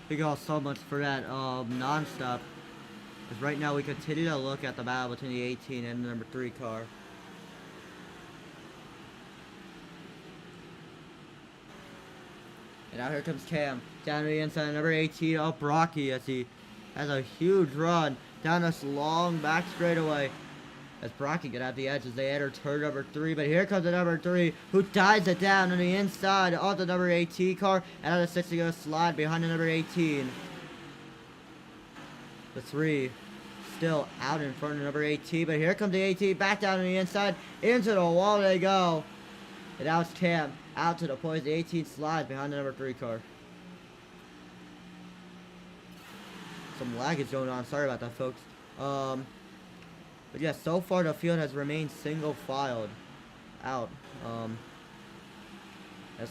[SPEAKER 3] Thank you all so much for that non-stop. Because right now we continue to look at the battle between the 18 and the number 3 car. And now here comes Cam down to the inside, number 18 of Brocky as he has a huge run down this long back straightaway. As Brocky gonna have the edge as they enter turn number 3, but here comes the number 3 who dives it down on the inside of the number 18 car, and now the 60 gonna slide behind the number 18. The 3 still out in front of the number 18, but here comes the 18 back down on the inside, into the wall they go. And now it's Cam out to the point. The 18 slides behind the number 3 car. Some lag is going on, sorry about that, folks. But yeah, so far the field has remained single-filed out. There's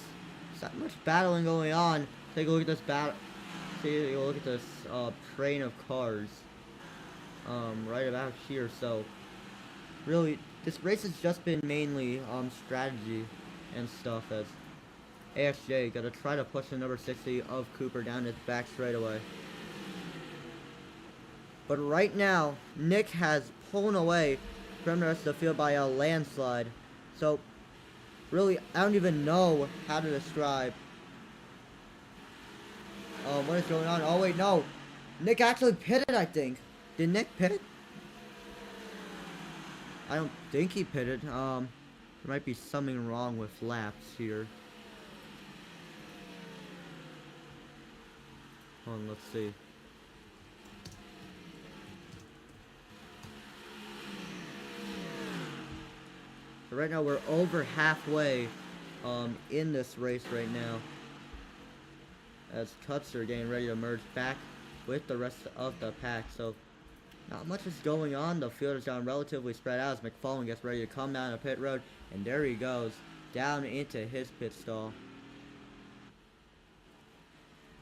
[SPEAKER 3] not much battling going on. Take a look at this take a look at this train of cars. Right about here. So really, this race has just been mainly strategy and stuff. As ASJ gotta try to push the number 60 of Cooper down his back straightaway. But right now, Nick has pulling away from the rest of the field by a landslide. So, really, I don't even know how to describe what is going on. Oh, wait, no. Nick actually pitted, I think. Did Nick pit? I don't think he pitted. There might be something wrong with laps here. Hold on, let's see. So right now we're over halfway in this race right now, as Cuts are getting ready to merge back with the rest of the pack. So not much is going on. The field is down relatively spread out as McFarlane gets ready to come down a pit road, and there he goes down into his pit stall.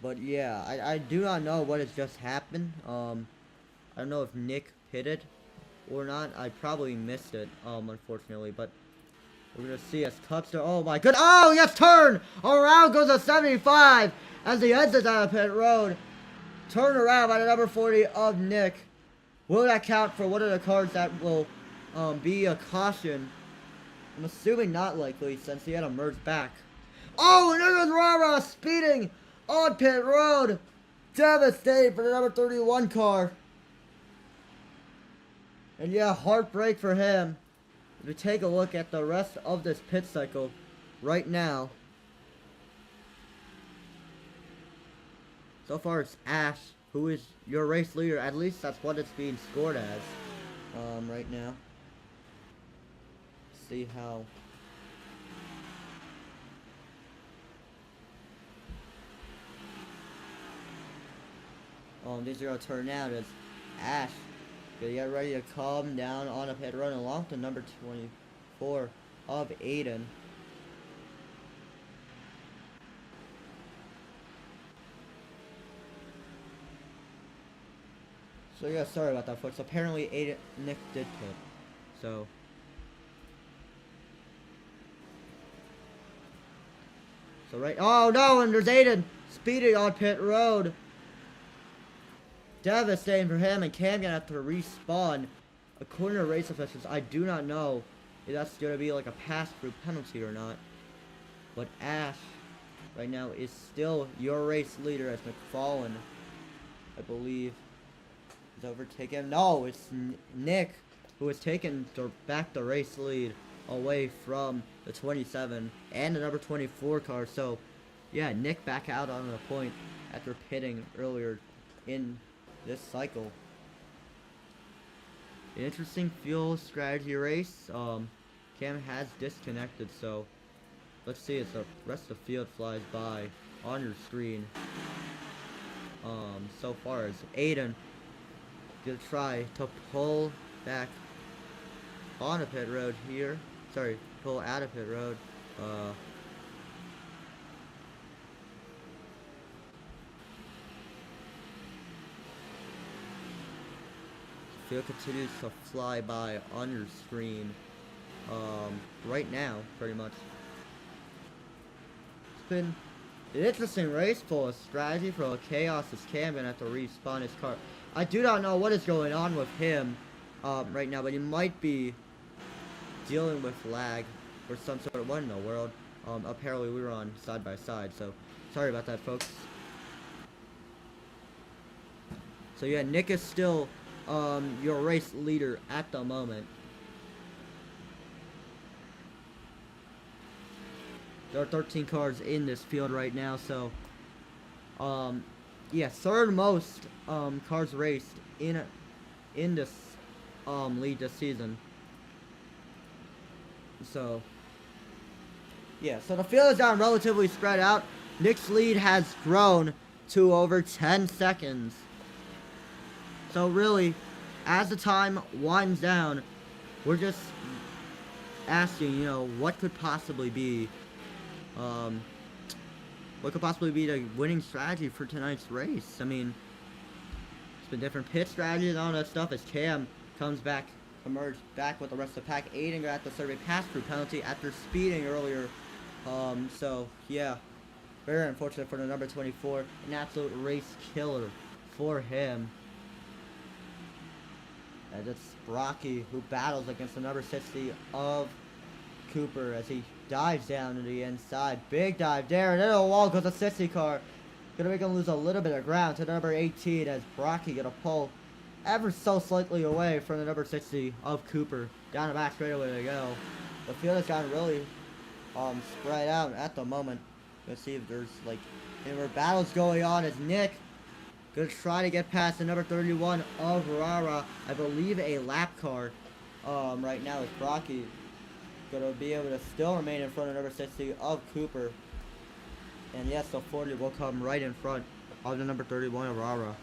[SPEAKER 3] But yeah, I do not know what has just happened. I don't know if Nick pitted or not. I probably missed it, unfortunately. But we're gonna see as Cuts. Oh my good. Oh yes, turn around goes a 75 as he exits out of pit road. Turn around by the number 40 of Nick. Will that count for one of the cars that will be a caution? I'm assuming not likely since he had to merge back. Oh, and there goes Rara speeding on pit road. Devastating for the number 31 car. And yeah, heartbreak for him. If we take a look at the rest of this pit cycle right now. So far it's Ash, who is your race leader. At least that's what it's being scored as right now. See how these are gonna turn out as Ash gonna get ready to calm down on a pit run along to number 24 of Aiden. So yeah, sorry about that, folks. Apparently Nick did pit. So right. Oh no, and there's Aiden speeding on pit road. Devastating for him, and Cam gonna have to respawn. According to race officials, I do not know if that's gonna be like a pass-through penalty or not. But Ash right now is still your race leader as McFarlane, I believe, is overtaken. No, it's Nick who has taken back the race lead away from the 27 and the number 24 car. So yeah, Nick back out on the point after pitting earlier in this cycle. An interesting fuel strategy race. Cam has disconnected, so let's see as the rest of the field flies by on your screen. So far as Aiden gonna try to pull back on a pit road here. Sorry, pull out of pit road. Field continues to fly by on your screen right now, pretty much. It's been an interesting race full of strategy for Chaos as Cam gonna have to respawn his car. I do not know what is going on with him right now, but he might be dealing with lag or some sort of what in the world. Apparently we were on side by side, so sorry about that, folks. So yeah, Nick is still your race leader at the moment. There are 13 cars in this field right now, so yeah, third most cars raced in this lead this season. So yeah, so the field is down relatively spread out. Nick's lead has grown to over 10 seconds. So really, as the time winds down, we're just asking, you know, what could possibly be the winning strategy for tonight's race? I mean, it's been different pit strategies and all that stuff as Cam comes back, emerged back with the rest of the pack. Aiden got the survey pass-through penalty after speeding earlier. So yeah, very unfortunate for the number 24. An absolute race killer for him. And it's Brocky who battles against the number 60 of Cooper as he dives down to the inside. Big dive there, and then a wall goes a 60 car. Gonna make him lose a little bit of ground to number 18 as Brocky gonna pull ever so slightly away from the number 60 of Cooper. down the back straightaway to go. The field has gotten really spread out at the moment. Let's see if there's like any more battles going on as Nick gonna try to get past the number 31 of Rara. I believe a lap car right now is Brocky. Gonna be able to still remain in front of number 60 of Cooper. And yes, the 40 will come right in front of the number 31 of Rara.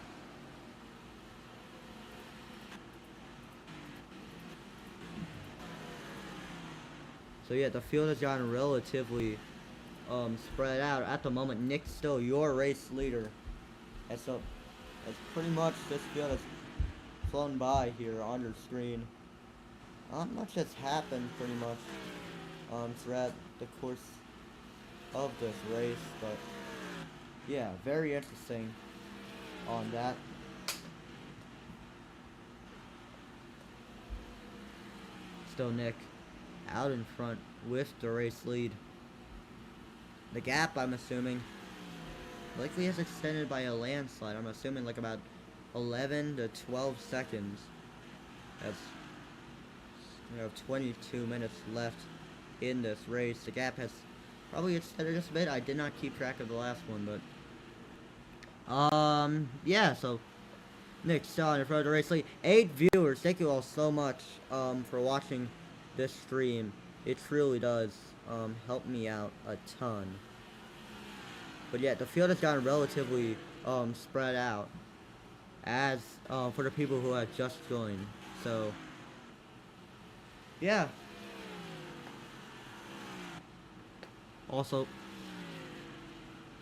[SPEAKER 3] So yeah, the field has gotten relatively spread out. At the moment, Nick's still your race leader. And so that's pretty much this field has flown by here on your screen. Not much has happened pretty much throughout the course of this race, but yeah, very interesting on that. Still Nick out in front with the race lead. The gap, I'm assuming, likely has extended by a landslide. I'm assuming like about 11 to 12 seconds. That's, you know, 22 minutes left in this race. The gap has probably extended just a bit. I did not keep track of the last one, but yeah, so Nick still in front of the race lead. 8 viewers, thank you all so much for watching this stream. It truly does help me out a ton. But yeah, the field has gotten relatively spread out as for the people who have just joined. So yeah. Also,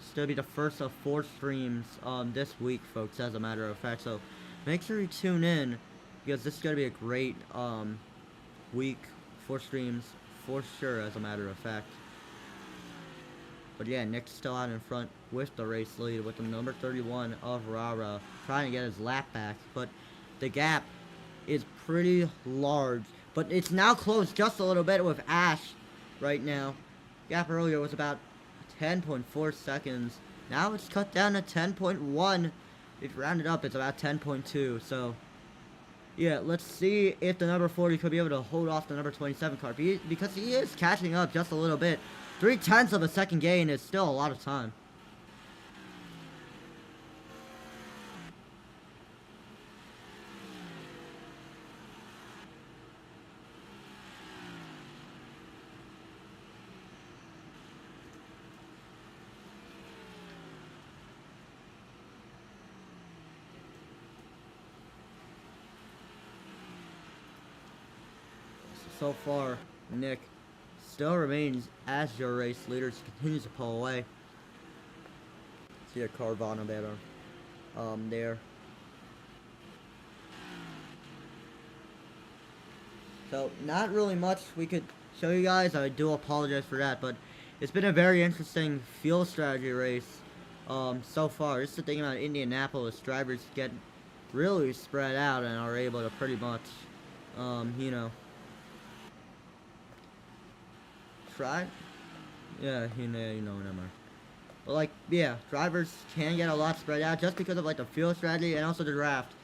[SPEAKER 3] still be the first of 4 streams this week, folks, as a matter of fact. So make sure you tune in, because this is gonna be a great week. 4 streams for sure, as a matter of fact. But yeah, Nick's still out in front with the race lead, with the number 31 of Rara trying to get his lap back. But the gap is pretty large. But it's now closed just a little bit with Ash right now. Gap earlier was about 10.4 seconds. Now it's cut down to 10.1. If rounded up, it's about 10.2. So yeah, let's see if the number 40 could be able to hold off the number 27 car, because he is catching up just a little bit. 0.3 of a second gain is still a lot of time. So far, Nick still remains as your race leader. He continues to pull away. See a Carvana better there. So not really much we could show you guys. I do apologize for that, but it's been a very interesting field strategy race so far. This is the thing about Indianapolis. Drivers get really spread out and are able to pretty much you know, try. Yeah, you know, never mind. But like, yeah, drivers can get a lot spread out just because of like the field strategy and also the draft.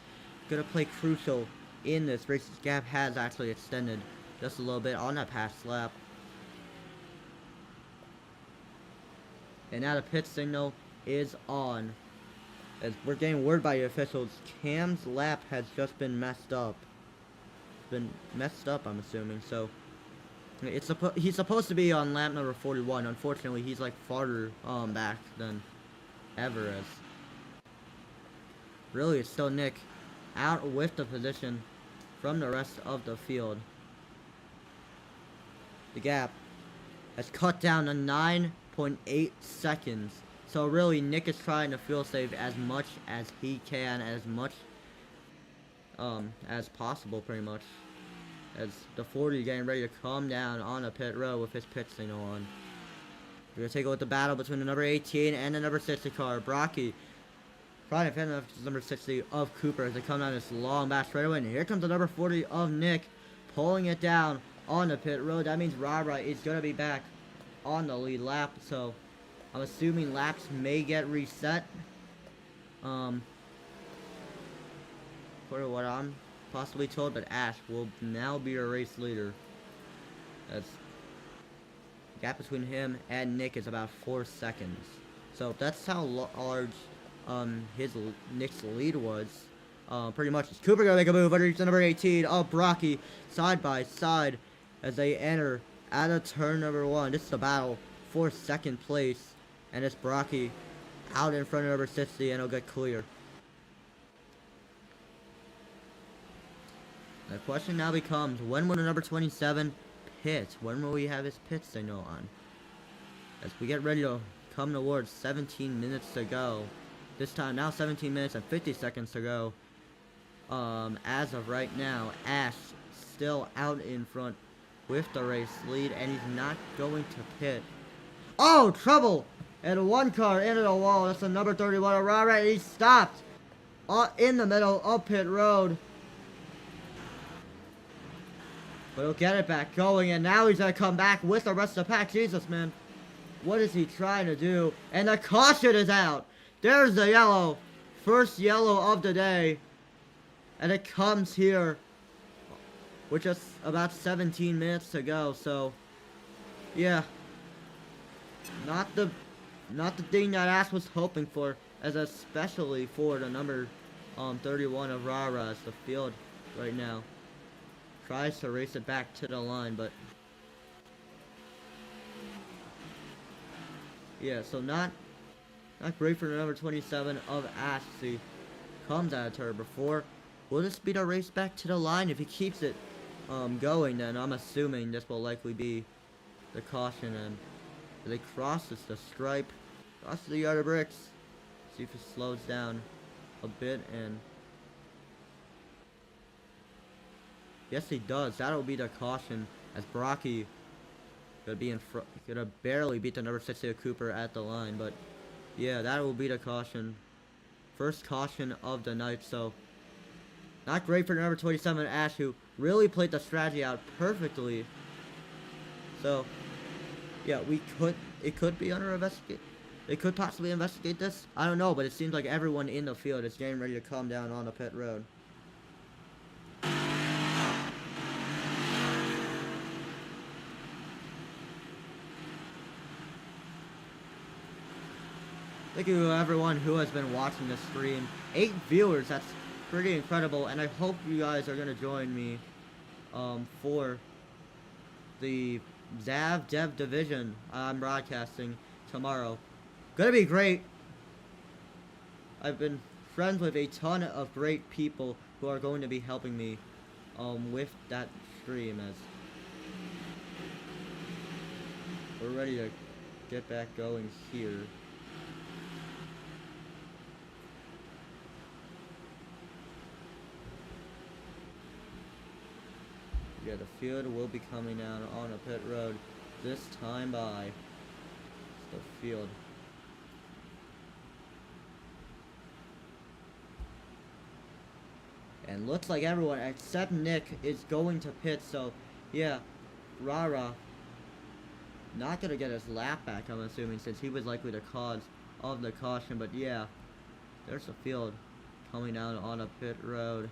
[SPEAKER 3] Gonna play crucial in this race. This gap has actually extended just a little bit on that past lap. And now the pit signal is on. As we're getting word by the officials, Cam's lap has just been messed up. Been messed up, I'm assuming. So he's supposed to be on lap number 41. Unfortunately, he's like farther back than Everest. Really, it's still Nick out with the position from the rest of the field. The gap has cut down to 9.8 seconds. So really, Nick is trying to field save as much as he can, as much as possible, pretty much. As the 40 getting ready to come down on a pit road with his pit signal on. We're going to take a look at the battle between the number 18 and the number 60 car. Brocky trying to defend the number 60 of Cooper as they come down this long back straightaway. And here comes the number 40 of Nick pulling it down on the pit road. That means Rara is going to be back on the lead lap. So I'm assuming laps may get reset. For what I'm possibly told, but Ash will now be our race leader. As the gap between him and Nick is about 4 seconds. So that's how large Nick's lead was. Pretty much. Is Cooper gonna make a move underneath the number 18 of Brocky, side by side as they enter out of turn number 1. This is a battle for 2nd place, and it's Brocky out in front of number 60, and he'll get clear. The question now becomes, when will the number 27 pit? When will we have his pit signal on? As we get ready to come towards 17 minutes to go. This time now 17 minutes and 50 seconds to go. As of right now, Ash still out in front with the race lead, and he's not going to pit. Oh, trouble! And one car into the wall. That's the number 31 Aurora. He stopped in the middle of pit road. But he'll get it back going, and now he's gonna come back with the rest of the pack. Jesus, man. What is he trying to do? And the caution is out. There's the yellow. First yellow of the day. And it comes here with just about 17 minutes to go. So, yeah. Not the thing that Ash was hoping for, as especially for the number 31 of Rara as the field right now tries to race it back to the line, but yeah, so not great for the number 27 of Ash. See, comes out of turn before. Will this be the race back to the line? If he keeps it going, then I'm assuming this will likely be the caution, and they crosses the stripe, crosses the yard of bricks. See if it slows down a bit, and yes, he does. That'll be the caution, as Brocky gonna be in front, gonna barely beat the number 60 Cooper at the line. But yeah, that will be the caution. First caution of the night. So not great for the number 27 Ash, who really played the strategy out perfectly. So yeah, it could be under investigate. They could possibly investigate this. I don't know, but it seems like everyone in the field is getting ready to come down on the pit road. Thank you to everyone who has been watching this stream. 8 viewers, that's pretty incredible, and I hope you guys are gonna join me for the Zav Dev Division I'm broadcasting tomorrow. Gonna be great. I've been friends with a ton of great people who are going to be helping me with that stream, as we're ready to get back going here. Yeah, the field will be coming down on a pit road this time by the field. And looks like everyone except Nick is going to pit, so yeah, Rara not gonna get his lap back, I'm assuming, since he was likely the cause of the caution. But yeah, there's the field coming down on a pit road.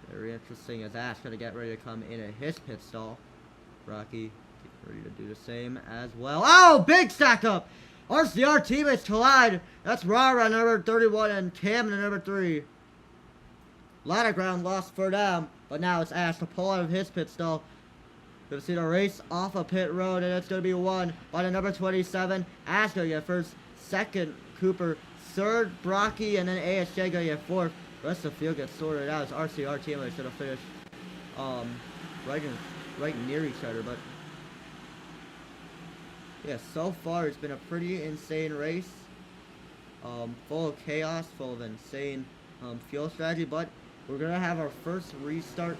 [SPEAKER 3] Very interesting, as Ash gonna get ready to come in at his pit stall. Rocky get ready to do the same as well. Oh, big stack up! RCR teammates collide. That's Rara number 31 and Cam number 3. Lot of ground lost for them, but now it's Ash to pull out of his pit stall. Gonna see the race off a pit road, and it's gonna be won by the number 27. Ash gonna get first, second Cooper, third Brocky, and then ASJ gonna get fourth. The rest of the field gets sorted out as RCR teammates gonna finish right near each other. But yeah, so far it's been a pretty insane race. Full of chaos, full of insane fuel strategy, but we're gonna have our first restart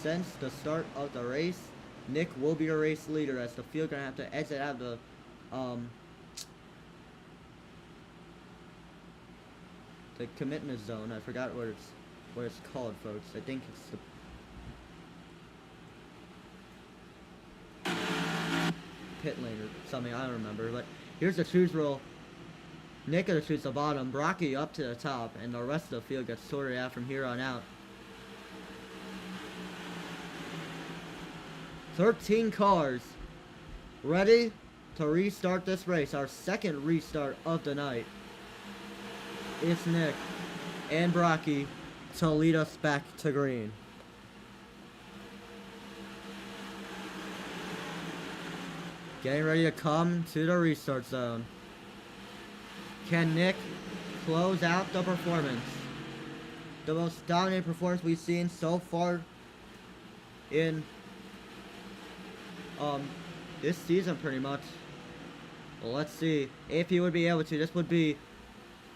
[SPEAKER 3] since the start of the race. Nick will be a race leader, as the field gonna have to exit out of the commitment zone. I forgot what it's called, folks. I think it's the pit lane or something. I don't remember. But here's the choose roll. Nick gonna choose the bottom, Brocky up to the top, and the rest of the field gets sorted out from here on out. 13 cars ready to restart this race, our second restart of the night. It's Nick and Brocky to lead us back to green. Getting ready to come to the restart zone. Can Nick close out the performance? The most dominant performance we've seen so far in this season, pretty much. Well, let's see if he would be able to. This would be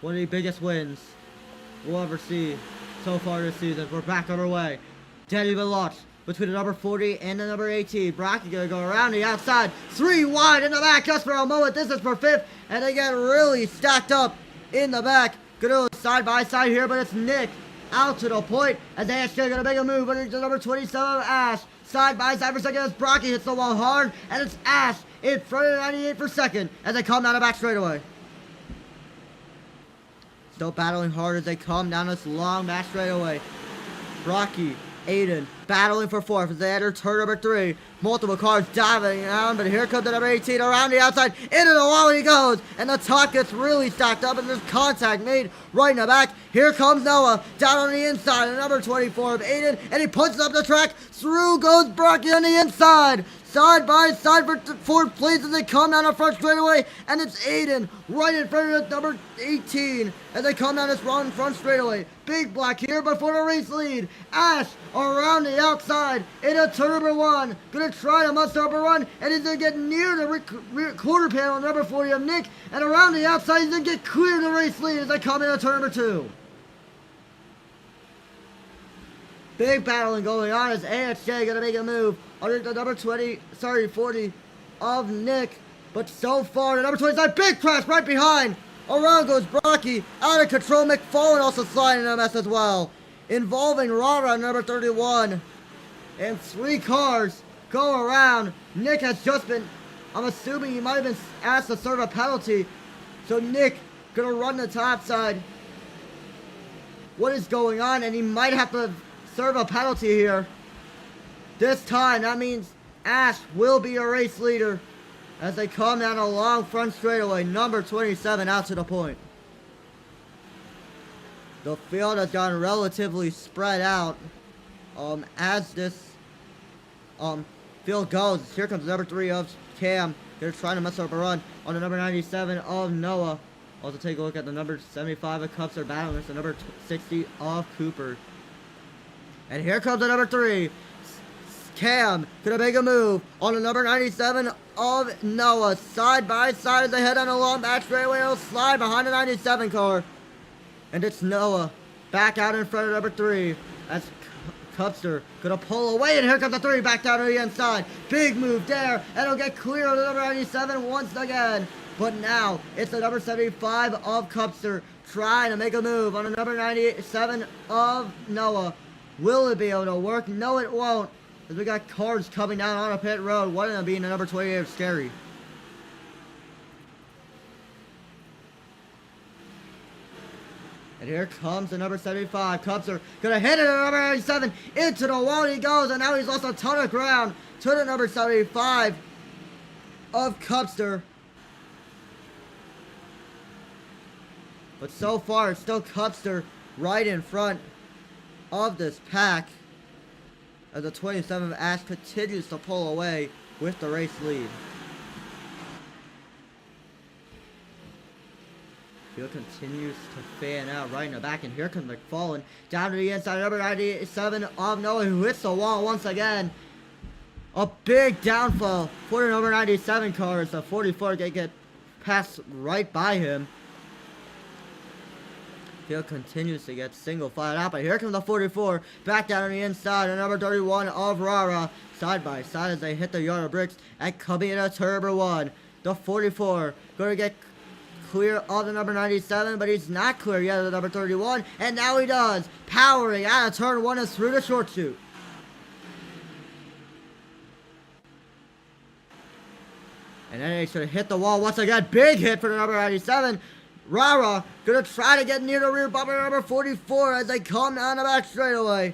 [SPEAKER 3] one of the biggest wins we'll ever see so far this season. We're back on our way. Dead even lost between the number 40 and the number 18. Brocky gonna go around the outside. 3 wide in the back just for a moment. This is for 5th. And they get really stacked up in the back. Gonna go side by side here, but it's Nick out to the point. As they actually gonna make a move underneath the number 27 Ash. Side by side for second as Brocky hits the wall hard. And it's Ash in front of 98 for second as they come down the back straightaway. Still battling hard as they come down this long back straightaway. Brocky, Aiden battling for 4th as they enter turn number 3. Multiple cars diving down, but here comes the number 18 around the outside. Into the wall he goes, and the top gets really stacked up, and there's contact made right in the back. Here comes Noah down on the inside, and number 24 of Aiden, and he punches up the track. Through goes Brocky on the inside. Side by side for 4th place as they come down the front straightaway, and it's Aiden right in front of the number 18 as they come down this wrong front straightaway. Big black here, but for the race lead, Ash around the outside into turn number 1. Gonna try to muster up a run, and he's gonna get near the rear quarter panel, number 40 of Nick, and around the outside he's gonna get clear the race lead as they come into turn number 2. Big battling going on as AXJ gonna make a move under the number 40 of Nick. But so far, the number 29, big crash right behind. Around goes Brocky, out of control. McFarlane also sliding in a mess as well. Involving Rara, number 31. And 3 cars go around. Nick has just been, I'm assuming he might have been asked to serve a penalty. So Nick gonna run the top side. What is going on? And he might have to serve a penalty here. This time, that means Ash will be a race leader as they come down a long front straightaway. Number 27 out to the point. The field has gotten relatively spread out as this field goes. Here comes number 3 of Cam. They're trying to mess up a run on the number 97 of Noah. Also take a look at the number 75 of Cups are battling with the number 60 of Cooper. And here comes the number 3. Cam gonna make a move on the number 97 of Noah. Side by side as they head on a long back straightaway. He'll slide behind the 97 car. And it's Noah back out in front of number 3 as Cupster gonna pull away, and here comes the 3 back down to the inside. Big move there, and he'll get clear of the number 97 once again. But now it's the number 75 of Cupster trying to make a move on the number 97 of Noah. Will it be able to work? No, it won't. As we got cars coming down on a pit road. One of them being the number 28 of Scary. And here comes the number 75. Cupster gonna hit it at number 97. Into the wall he goes. And now he's lost a ton of ground to the number 75 of Cupster. But so far, it's still Cupster right in front of this pack as the 27 of Ash continues to pull away with the race lead. Field continues to fan out right in the back, and here comes McFarlane down to the inside, number 97 of Noah, who hits the wall once again. A big downfall for the number 97 car as the 44 get passed right by him. Field continues to get single file out, but here comes the 44 back down on the inside, and number 31 of Rara side by side as they hit the yard of bricks and coming in at turn number 1. The 44 going to get clear of the number 97, but he's not clear yet of the number 31, and now he does, powering out of turn 1 and through the short chute. And then he's going to hit the wall once again. Big hit for the number 97. Rara gonna try to get near the rear bumper number 44 as they come down the back straightaway.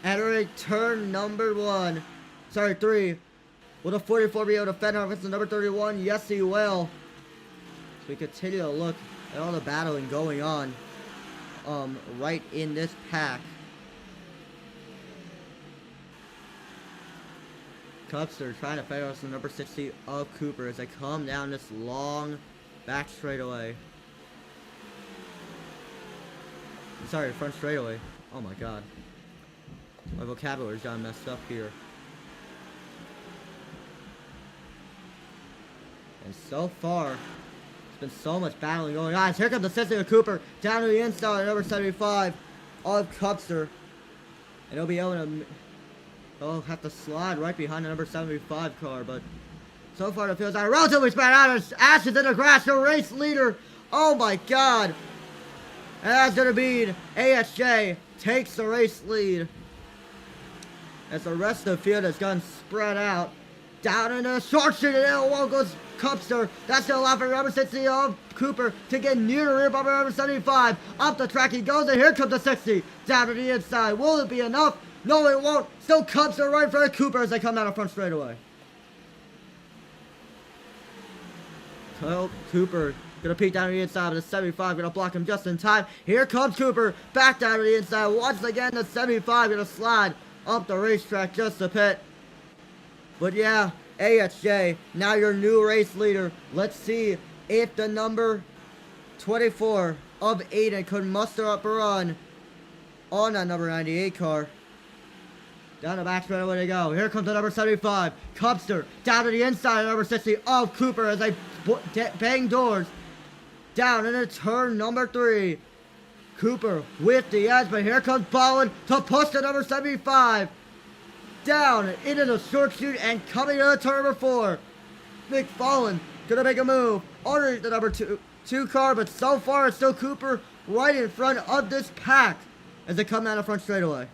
[SPEAKER 3] Entering turn number 3. Will the 44 be able to fend off against the number 31? Yes, he will. So we continue to look at all the battling going on right in this pack. Cubster trying to fend off the number 60 of Cooper as they come down this long back straightaway. Sorry, front straightaway. Oh my god. My vocabulary's got messed up here. And so far, there's been so much battling going on. Here comes the 60 of Cooper down to the inside, number 75 of Cubster. And he'll be able to... He'll have to slide right behind the number 75 car, but so far the field's out relatively spread out. As Ashes in the grass, the race leader. Oh my god. And that's gonna be ASJ takes the race lead. As the rest of the field has gone spread out. Down in the short shoot, and L1 goes Cubster. That's gonna allow for number 60 of Cooper to get near the rear bumper number 75. Up the track he goes, and here comes the 60. Down to the inside. Will it be enough? No, it won't. Still Cubster right in front of Cooper as they come down the front straightaway. So Cooper gonna peek down to the inside, but the 75 gonna block him just in time. Here comes Cooper back down to the inside. Once again, the 75 gonna slide up the racetrack just a bit. But yeah, ASJ, now your new race leader. Let's see if the number 24 of Aiden could muster up a run on that number 98 car. Down the back straightaway they go. Here comes the number 75, Cubster, down to the inside of number 60 of Cooper as they bang doors. Down into turn number 3. Cooper with the edge, but here comes Bowen to push the number 75. Down into the short shoot and coming to the turn number 4. McFarland gonna make a move underneath the number 2 car, but so far it's still Cooper right in front of this pack as they come down the front straightaway.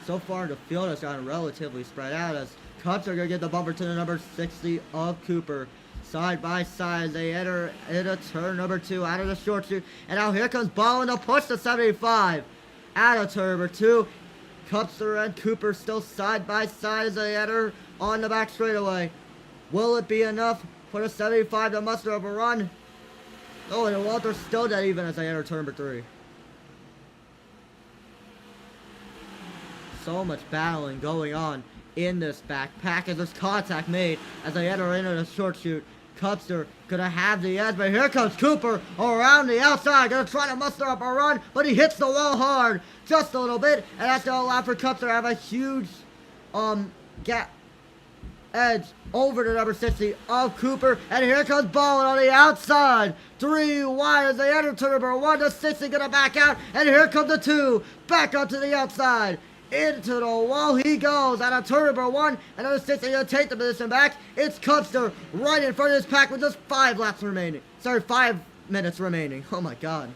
[SPEAKER 3] So far, the field has gotten relatively spread out as Cubs are going to get the bumper to the number 60 of Cooper. Side by side as they enter into turn number 2 out of the short shoot. And now here comes Bowen to push the 75 out of turn number 2. Cubster and Cooper still side by side as they enter on the back straightaway. Will it be enough for the 75 to muster up a run? Oh, and Walter's still dead even as they enter turn number 3. So much battling going on in this backpack as there's contact made as they enter into the short shoot. Cubster gonna have the edge, but here comes Cooper around the outside, gonna try to muster up a run, but he hits the wall hard just a little bit, and that's gonna allow for Cubster to have a huge gap edge over to number 60 of Cooper, and here comes Ballin on the outside. 3 wide as they enter turn number 1. The 60 gonna back out, and here comes the 2 back onto the outside. Into the wall he goes out of turn number 1. And number 60 gonna take the position back. It's Cubster right in front of this pack with just 5 laps remaining. Sorry, 5 minutes remaining. Oh my god.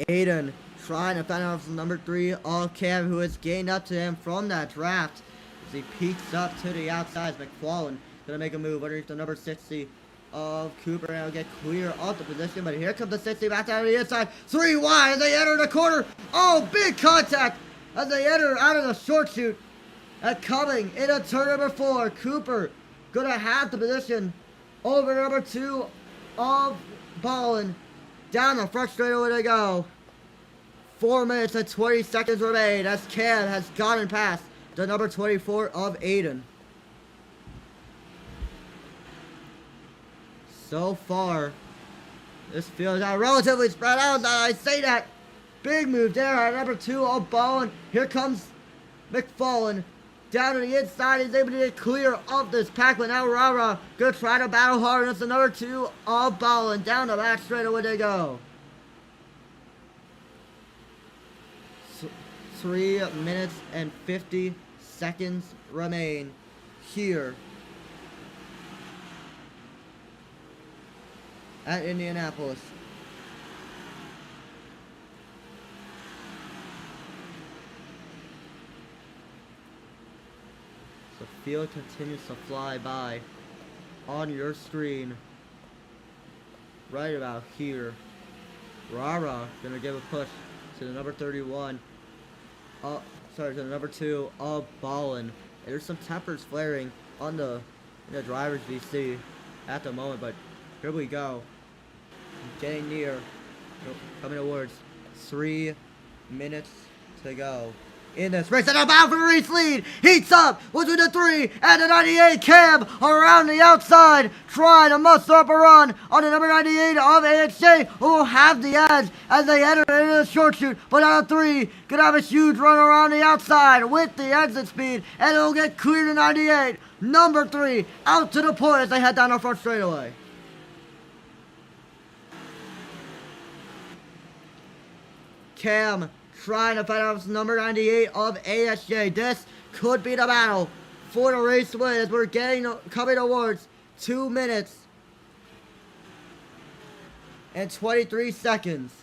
[SPEAKER 3] Aiden trying to find out from number 3 of Cam, who has gained up to him from that draft. As he peeks up to the outside, McFarland gonna make a move underneath the number 60 of Cooper, and will get clear of the position, but here comes the 60 back down to the inside. 3 wide as they enter the corner. Oh, big contact as they enter out of the short shoot. And coming into turn number 4, Cooper gonna have the position over number 2 of Ballin. Down the front straightaway they go. 4 minutes and 20 seconds remain as Cam has gotten past the number 24 of Aiden. So far, this field is relatively spread out. I say that. Big move there at number 2 of Bowen. Here comes McFarland. Down to the inside. He's able to get clear of this pack. But now Rara gonna try to battle hard against the number 2 of Bowen. Down the back straightaway they go. 3 minutes and 50 seconds remain here at Indianapolis. field continues to fly by on your screen. Right about here. Rara gonna give a push to the number 31. To the number 2 of Ballin. There's some tempers flaring on the driver's VC at the moment, but here we go. Getting near. Coming towards 3 minutes to go in this race, and about for the race lead. Heats up between the 3 and the 98 Cam around the outside, trying to muster up a run on the number 98 of AXJ, who will have the edge as they enter into the short shoot. But out of 3, gonna have a huge run around the outside with the exit speed, and it'll get clear to 98. Number 3 out to the point as they head down the front straightaway. Cam trying to fight off number 98 of ASJ. This could be the battle for the race win as we're coming towards 2 minutes and 23 seconds.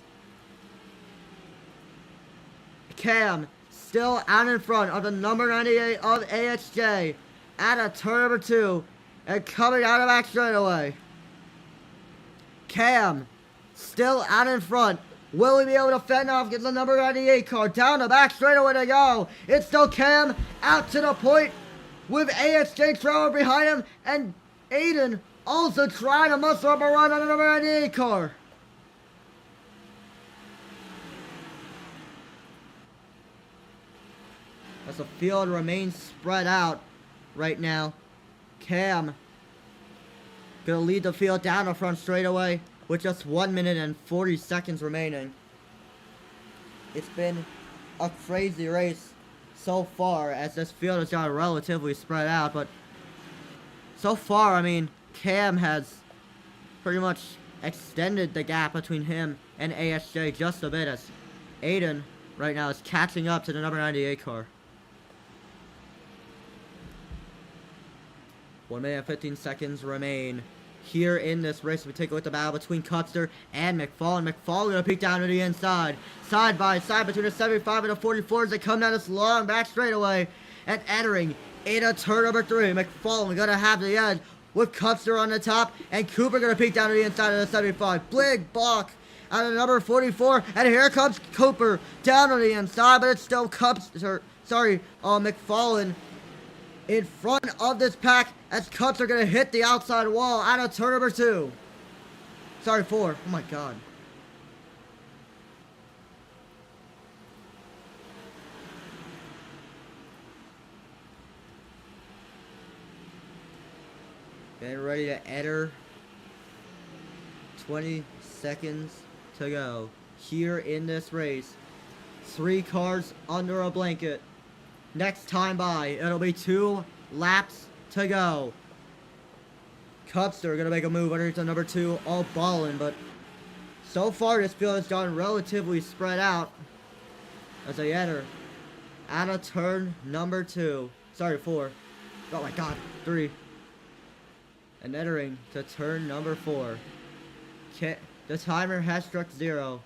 [SPEAKER 3] Cam still out in front of the number 98 of ASJ at a turn number 2 and coming out of back straightaway. Cam still out in front. Will we be able to fend off against the number 98 car? Down the back straightaway to go. It's still Cam out to the point with ASJ trailer behind him, and Aiden also trying to muscle up a run on the number 98 car. As the field remains spread out right now, Cam gonna lead the field down the front straightaway with just 1 minute and 40 seconds remaining. It's been a crazy race so far as this field has got relatively spread out, but so far, I mean, Cam has pretty much extended the gap between him and ASJ just a bit as Aiden right now is catching up to the number 98 car. 1 minute and 15 seconds remain here in this race. We take a look at the battle between Custer and McFarland. McFarland gonna peek down to the inside, side by side between the 75 and the 44 as they come down this long back straightaway and entering into turn number 3. McFarland gonna have the edge with Custer on the top, and Cooper gonna peek down to the inside of the 75. Big block out of number 44, and here comes Cooper down on the inside, but it's still McFarland in front of this pack as Cups are going to hit the outside wall out of turn number 2. 4. Oh my god. Getting ready to enter. 20 seconds to go here in this race. 3 cars under a blanket. Next time by, it'll be 2 laps to go. Cupster gonna make a move underneath the number 2, all ballin', but so far this field has gone relatively spread out as they enter out of turn number 2. 4. Oh my god, 3. And entering to turn number 4. The timer has struck 0.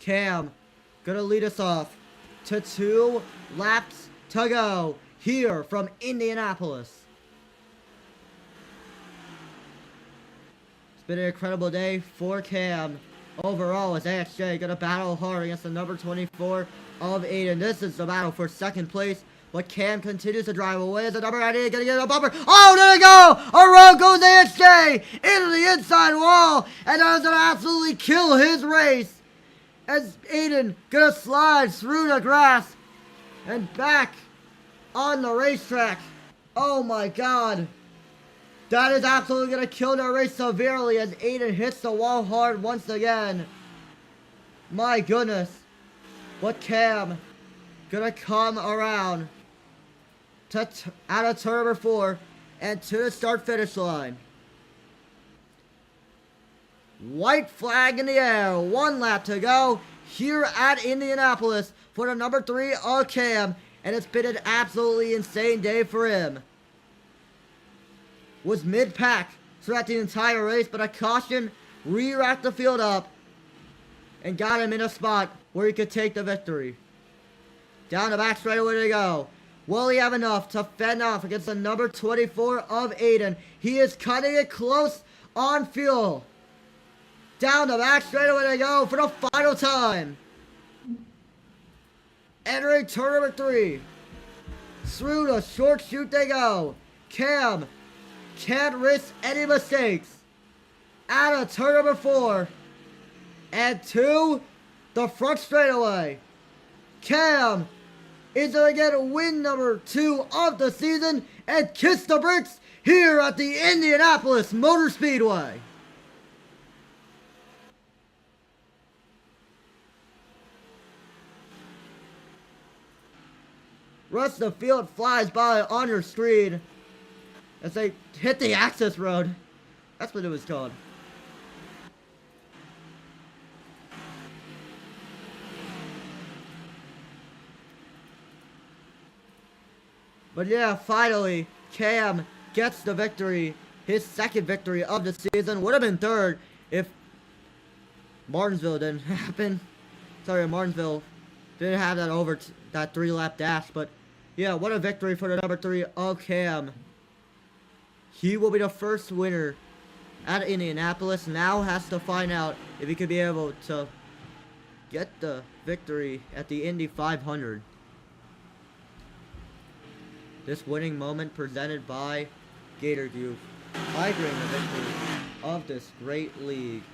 [SPEAKER 3] Cam gonna lead us off to 2 laps to go here from Indianapolis. It's been an incredible day for Cam overall as AXJ gonna battle hard against the number 24 of Aiden. This is the battle for second place, but Cam continues to drive away as the number 98 gonna get a bumper. Oh, there we go! Around goes AXJ into the inside wall, and that is gonna absolutely kill his race. As Aiden gonna slide through the grass and back on the racetrack. Oh my god. That is absolutely gonna kill the race severely as Aiden hits the wall hard once again. My goodness. But Cam gonna come around to out of turn number 4 and to the start finish line. White flag in the air. 1 lap to go here at Indianapolis for the number 3 of Cam. And it's been an absolutely insane day for him. Was mid-pack throughout the entire race, but a caution re-racked the field up. and got him in a spot where he could take the victory. Down the back straightaway they go. Will he have enough to fend off against the number 24 of Aiden? He is cutting it close on fuel. Down the back straightaway they go for the final time. Entering turn number 3. Through the short chute they go. Cam can't risk any mistakes. Out of turn number 4. And to the front straightaway. Cam is going to get win number 2 of the season and kiss the bricks here at the Indianapolis Motor Speedway. Rest of the field flies by on your screen as they hit the access road. That's what it was called. But yeah, finally, Cam gets the victory. His second victory of the season. Would have been third if Martinsville didn't happen. Sorry, Martinsville didn't have that that 3-lap dash. But yeah, what a victory for the number 3 of Cam. He will be the first winner at Indianapolis. Now has to find out if he could be able to get the victory at the Indy 500. This winning moment presented by Gator Youth, highlighting the victory of this great league.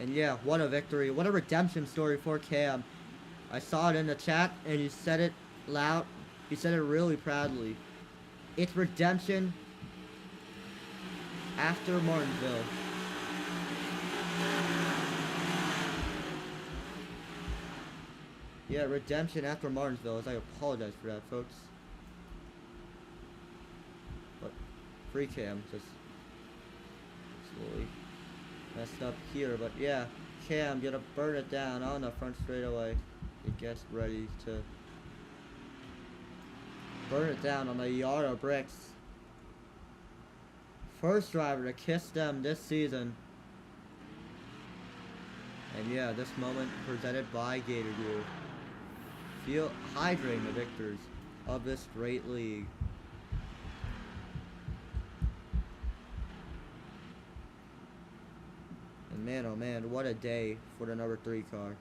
[SPEAKER 3] And yeah, what a victory. What a redemption story for Cam. I saw it in the chat and he said it loud. He said it really proudly. It's redemption after Martinsville. Yeah, redemption after Martinsville, as I apologize for that, folks. But free Cam just slowly messed up here. But yeah, Cam gonna burn it down on the front straightaway. He gets ready to burn it down on the yard of bricks. First driver to kiss them this season. And yeah, this moment presented by Gator Youth. Feel hydrating the victors of this great league. And man, oh man, what a day for the number 3 car.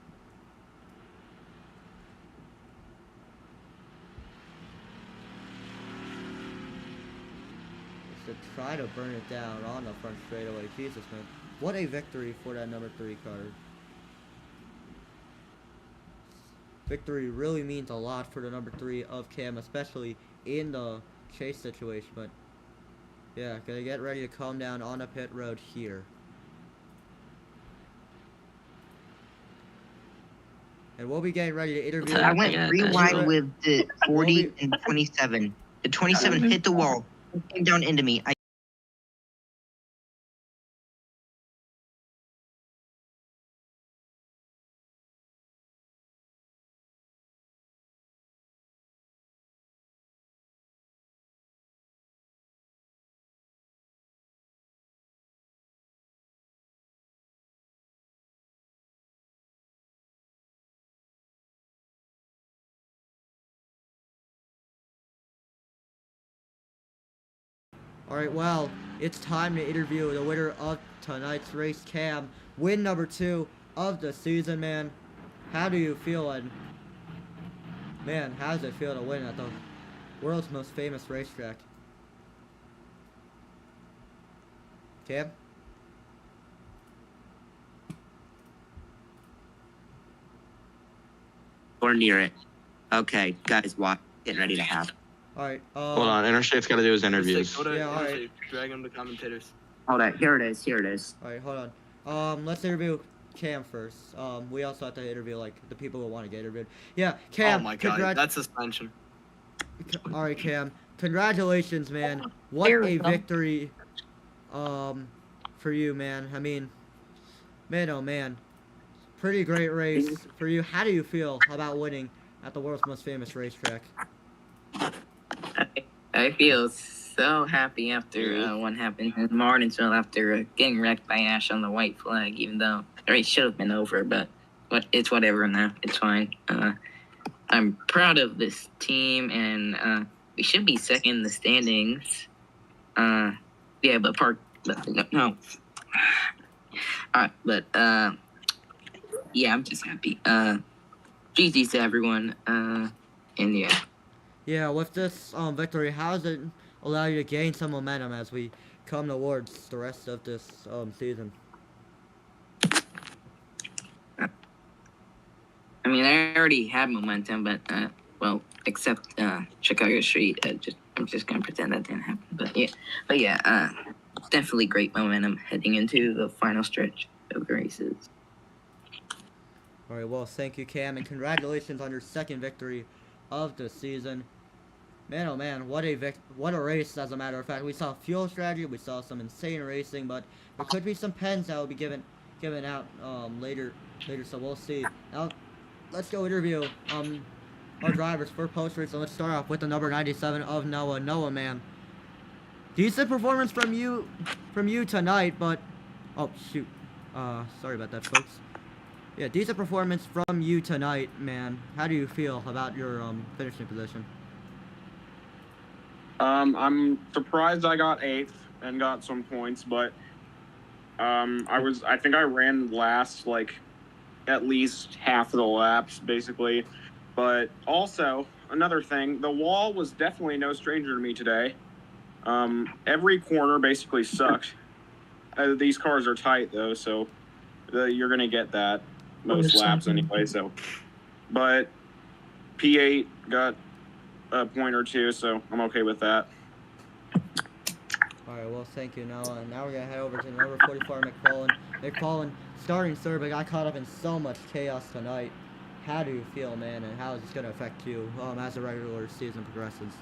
[SPEAKER 3] Just to try to burn it down on the front straightaway. Jesus, man. What a victory for that number 3 car. Victory really means a lot for the number 3 of Cam, especially in the chase situation. But yeah, gonna get ready to calm down on the pit road here. And we'll be getting ready to interview.
[SPEAKER 5] I went rewind with the 40 and 27. The 27 hit the wall, came down into me.
[SPEAKER 3] Alright, well, it's time to interview the winner of tonight's race, Cam. Win number 2 of the season, man. How do you feel? And man, how does it feel to win at the world's most famous racetrack? Cam?
[SPEAKER 2] Or near it. Okay, guys, watch. Getting ready to have.
[SPEAKER 3] Alright,
[SPEAKER 7] Hold on, Interstate's got to do his interviews.
[SPEAKER 3] Yeah, alright.
[SPEAKER 11] Drag them to commentators.
[SPEAKER 2] Hold on, here it is.
[SPEAKER 3] Alright, hold on. Let's interview Cam first. We also have to interview, like, the people who want to get interviewed. Yeah, Cam.
[SPEAKER 11] Oh my god, that's suspension.
[SPEAKER 3] Alright, Cam. Congratulations, man. What a victory, for you, man. I mean, man, oh man. Pretty great race for you. How do you feel about winning at the world's most famous racetrack?
[SPEAKER 4] I feel so happy after what happened in Martinsville after getting wrecked by Ash on the white flag, even though race should have been over, but it's whatever now. It's fine. I'm proud of this team, and we should be second in the standings. Yeah, but no. But yeah, I'm just happy. GG's to everyone. And yeah.
[SPEAKER 3] Yeah, with this victory, how does it allow you to gain some momentum as we come towards the rest of this season?
[SPEAKER 4] I mean, I already had momentum, but well, except Chicago Street. I'm just gonna pretend that didn't happen. But yeah, definitely great momentum heading into the final stretch of races.
[SPEAKER 3] All right, well, thank you, Cam, and congratulations on your second victory of the season. Man, oh man, what a race! As a matter of fact, we saw fuel strategy, we saw some insane racing, but there could be some pens that will be given out later. So we'll see. Now, let's go interview our drivers for post race, and let's start off with the number 97 of Noah. Noah, man, decent performance from you tonight, but oh shoot, sorry about that, folks. Yeah, decent performance from you tonight, man. How do you feel about your finishing position?
[SPEAKER 12] I'm surprised I got 8th and got some points, but I think I ran last like at least half of the laps basically. But also another thing, the wall was definitely no stranger to me today. Every corner basically sucked. These cars are tight though, so you're gonna get that most laps anyway. So, but P8 got a point or two, so I'm okay with that.
[SPEAKER 3] Alright, well, thank you, Noah. And now we're going to head over to number 44, McFarlane. McFarlane starting third, but got caught up in so much chaos tonight. How do you feel, man, and how is this going to affect you as the regular season progresses?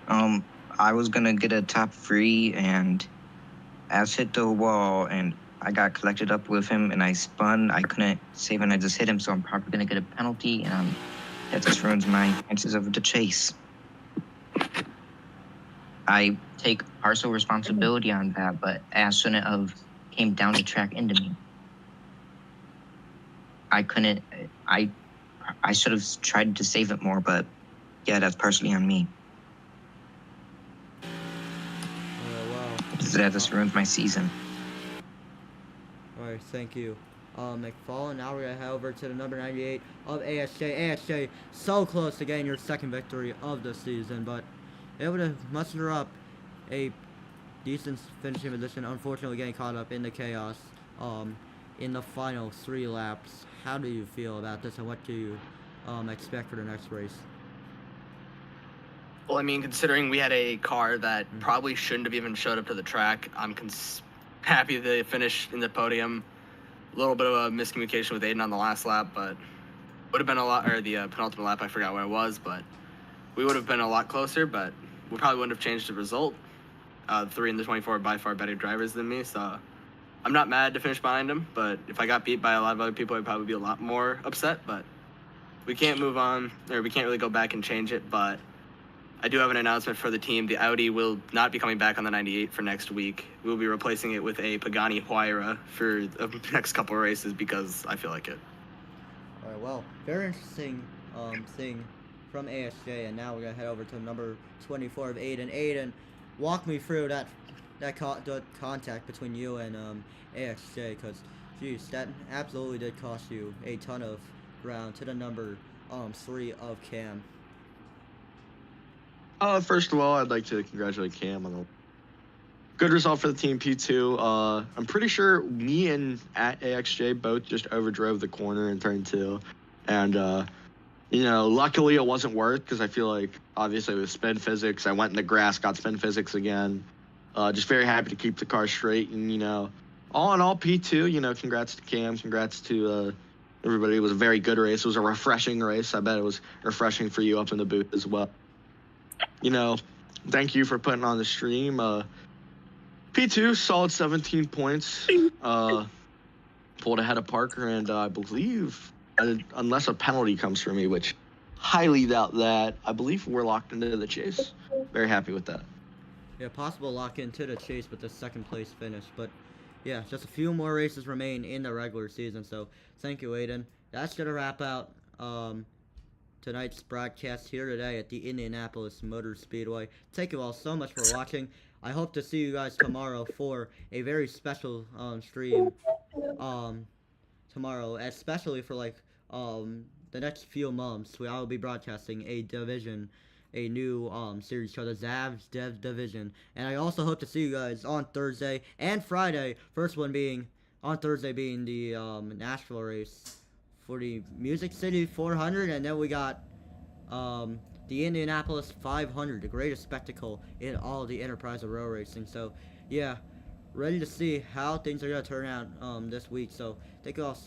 [SPEAKER 5] I was going to get a top 3, and As hit the wall, and I got collected up with him, and I spun. I couldn't save, and I just hit him, so I'm probably going to get a penalty, and that just ruins my chances of the chase. I take partial responsibility on that, but Ash shouldn't have came down the track into me. I couldn't, I should have tried to save it more, but yeah, that's partially on me. That just ruined my season.
[SPEAKER 3] Alright, thank you. McFarlane, now we're going to head over to the number 98 of ASJ. ASJ, so close to getting your second victory of the season, but able to muster up a decent finishing position, unfortunately getting caught up in the chaos in the final 3 laps. How do you feel about this, and what do you expect for the next race?
[SPEAKER 11] Well, I mean, considering we had a car that probably shouldn't have even showed up to the track, I'm happy they finished in the podium. A little bit of a miscommunication with Aiden on the last lap, but would have been a lot, or the penultimate lap, I forgot where it was, but we would have been a lot closer, but we probably wouldn't have changed the result. The 3 and the 24 are by far better drivers than me, so I'm not mad to finish behind them, but if I got beat by a lot of other people, I'd probably be a lot more upset, but we can't move on, or we can't really go back and change it, but I do have an announcement for the team. The Audi will not be coming back on the 98 for next week. We'll be replacing it with a Pagani Huayra for the next couple of races because I feel like it.
[SPEAKER 3] All right, well, very interesting thing from ASJ, and now we're gonna head over to number 24 of Aiden. Aiden, walk me through that contact between you and ASJ, because geez, that absolutely did cost you a ton of ground to the number 3 of Cam.
[SPEAKER 7] First of all, I'd like to congratulate Cam on a good result for the team P2. I'm pretty sure me and AXJ both just overdrove the corner in turn 2. And, you know, luckily it wasn't worth, because I feel like, obviously, with spin physics, I went in the grass, got spin physics again. Just very happy to keep the car straight. And, you know, all in all, P2, you know, congrats to Cam, congrats to everybody. It was a very good race. It was a refreshing race. I bet it was refreshing for you up in the booth as well. You know, thank you for putting on the stream. P2, solid 17 points. Pulled ahead of Parker, and I believe, unless a penalty comes for me, which highly doubt that, I believe we're locked into the chase. Very happy with that.
[SPEAKER 3] Yeah, possible lock into the chase with the second place finish, but yeah, just a few more races remain in the regular season. So thank you, Aiden. That's gonna wrap out tonight's broadcast here today at the Indianapolis Motor Speedway. Thank you all so much for watching. I hope to see you guys tomorrow for a very special stream tomorrow, especially for like the next few months. I will be broadcasting a new series called the Zavs Dev Division, and I also hope to see you guys on Thursday and Friday. First one being on Thursday being the Nashville race for the Music City 400, and then we got the Indianapolis 500, the greatest spectacle in all of the enterprise of road racing. So yeah, ready to see how things are gonna turn out this week. So thank you all so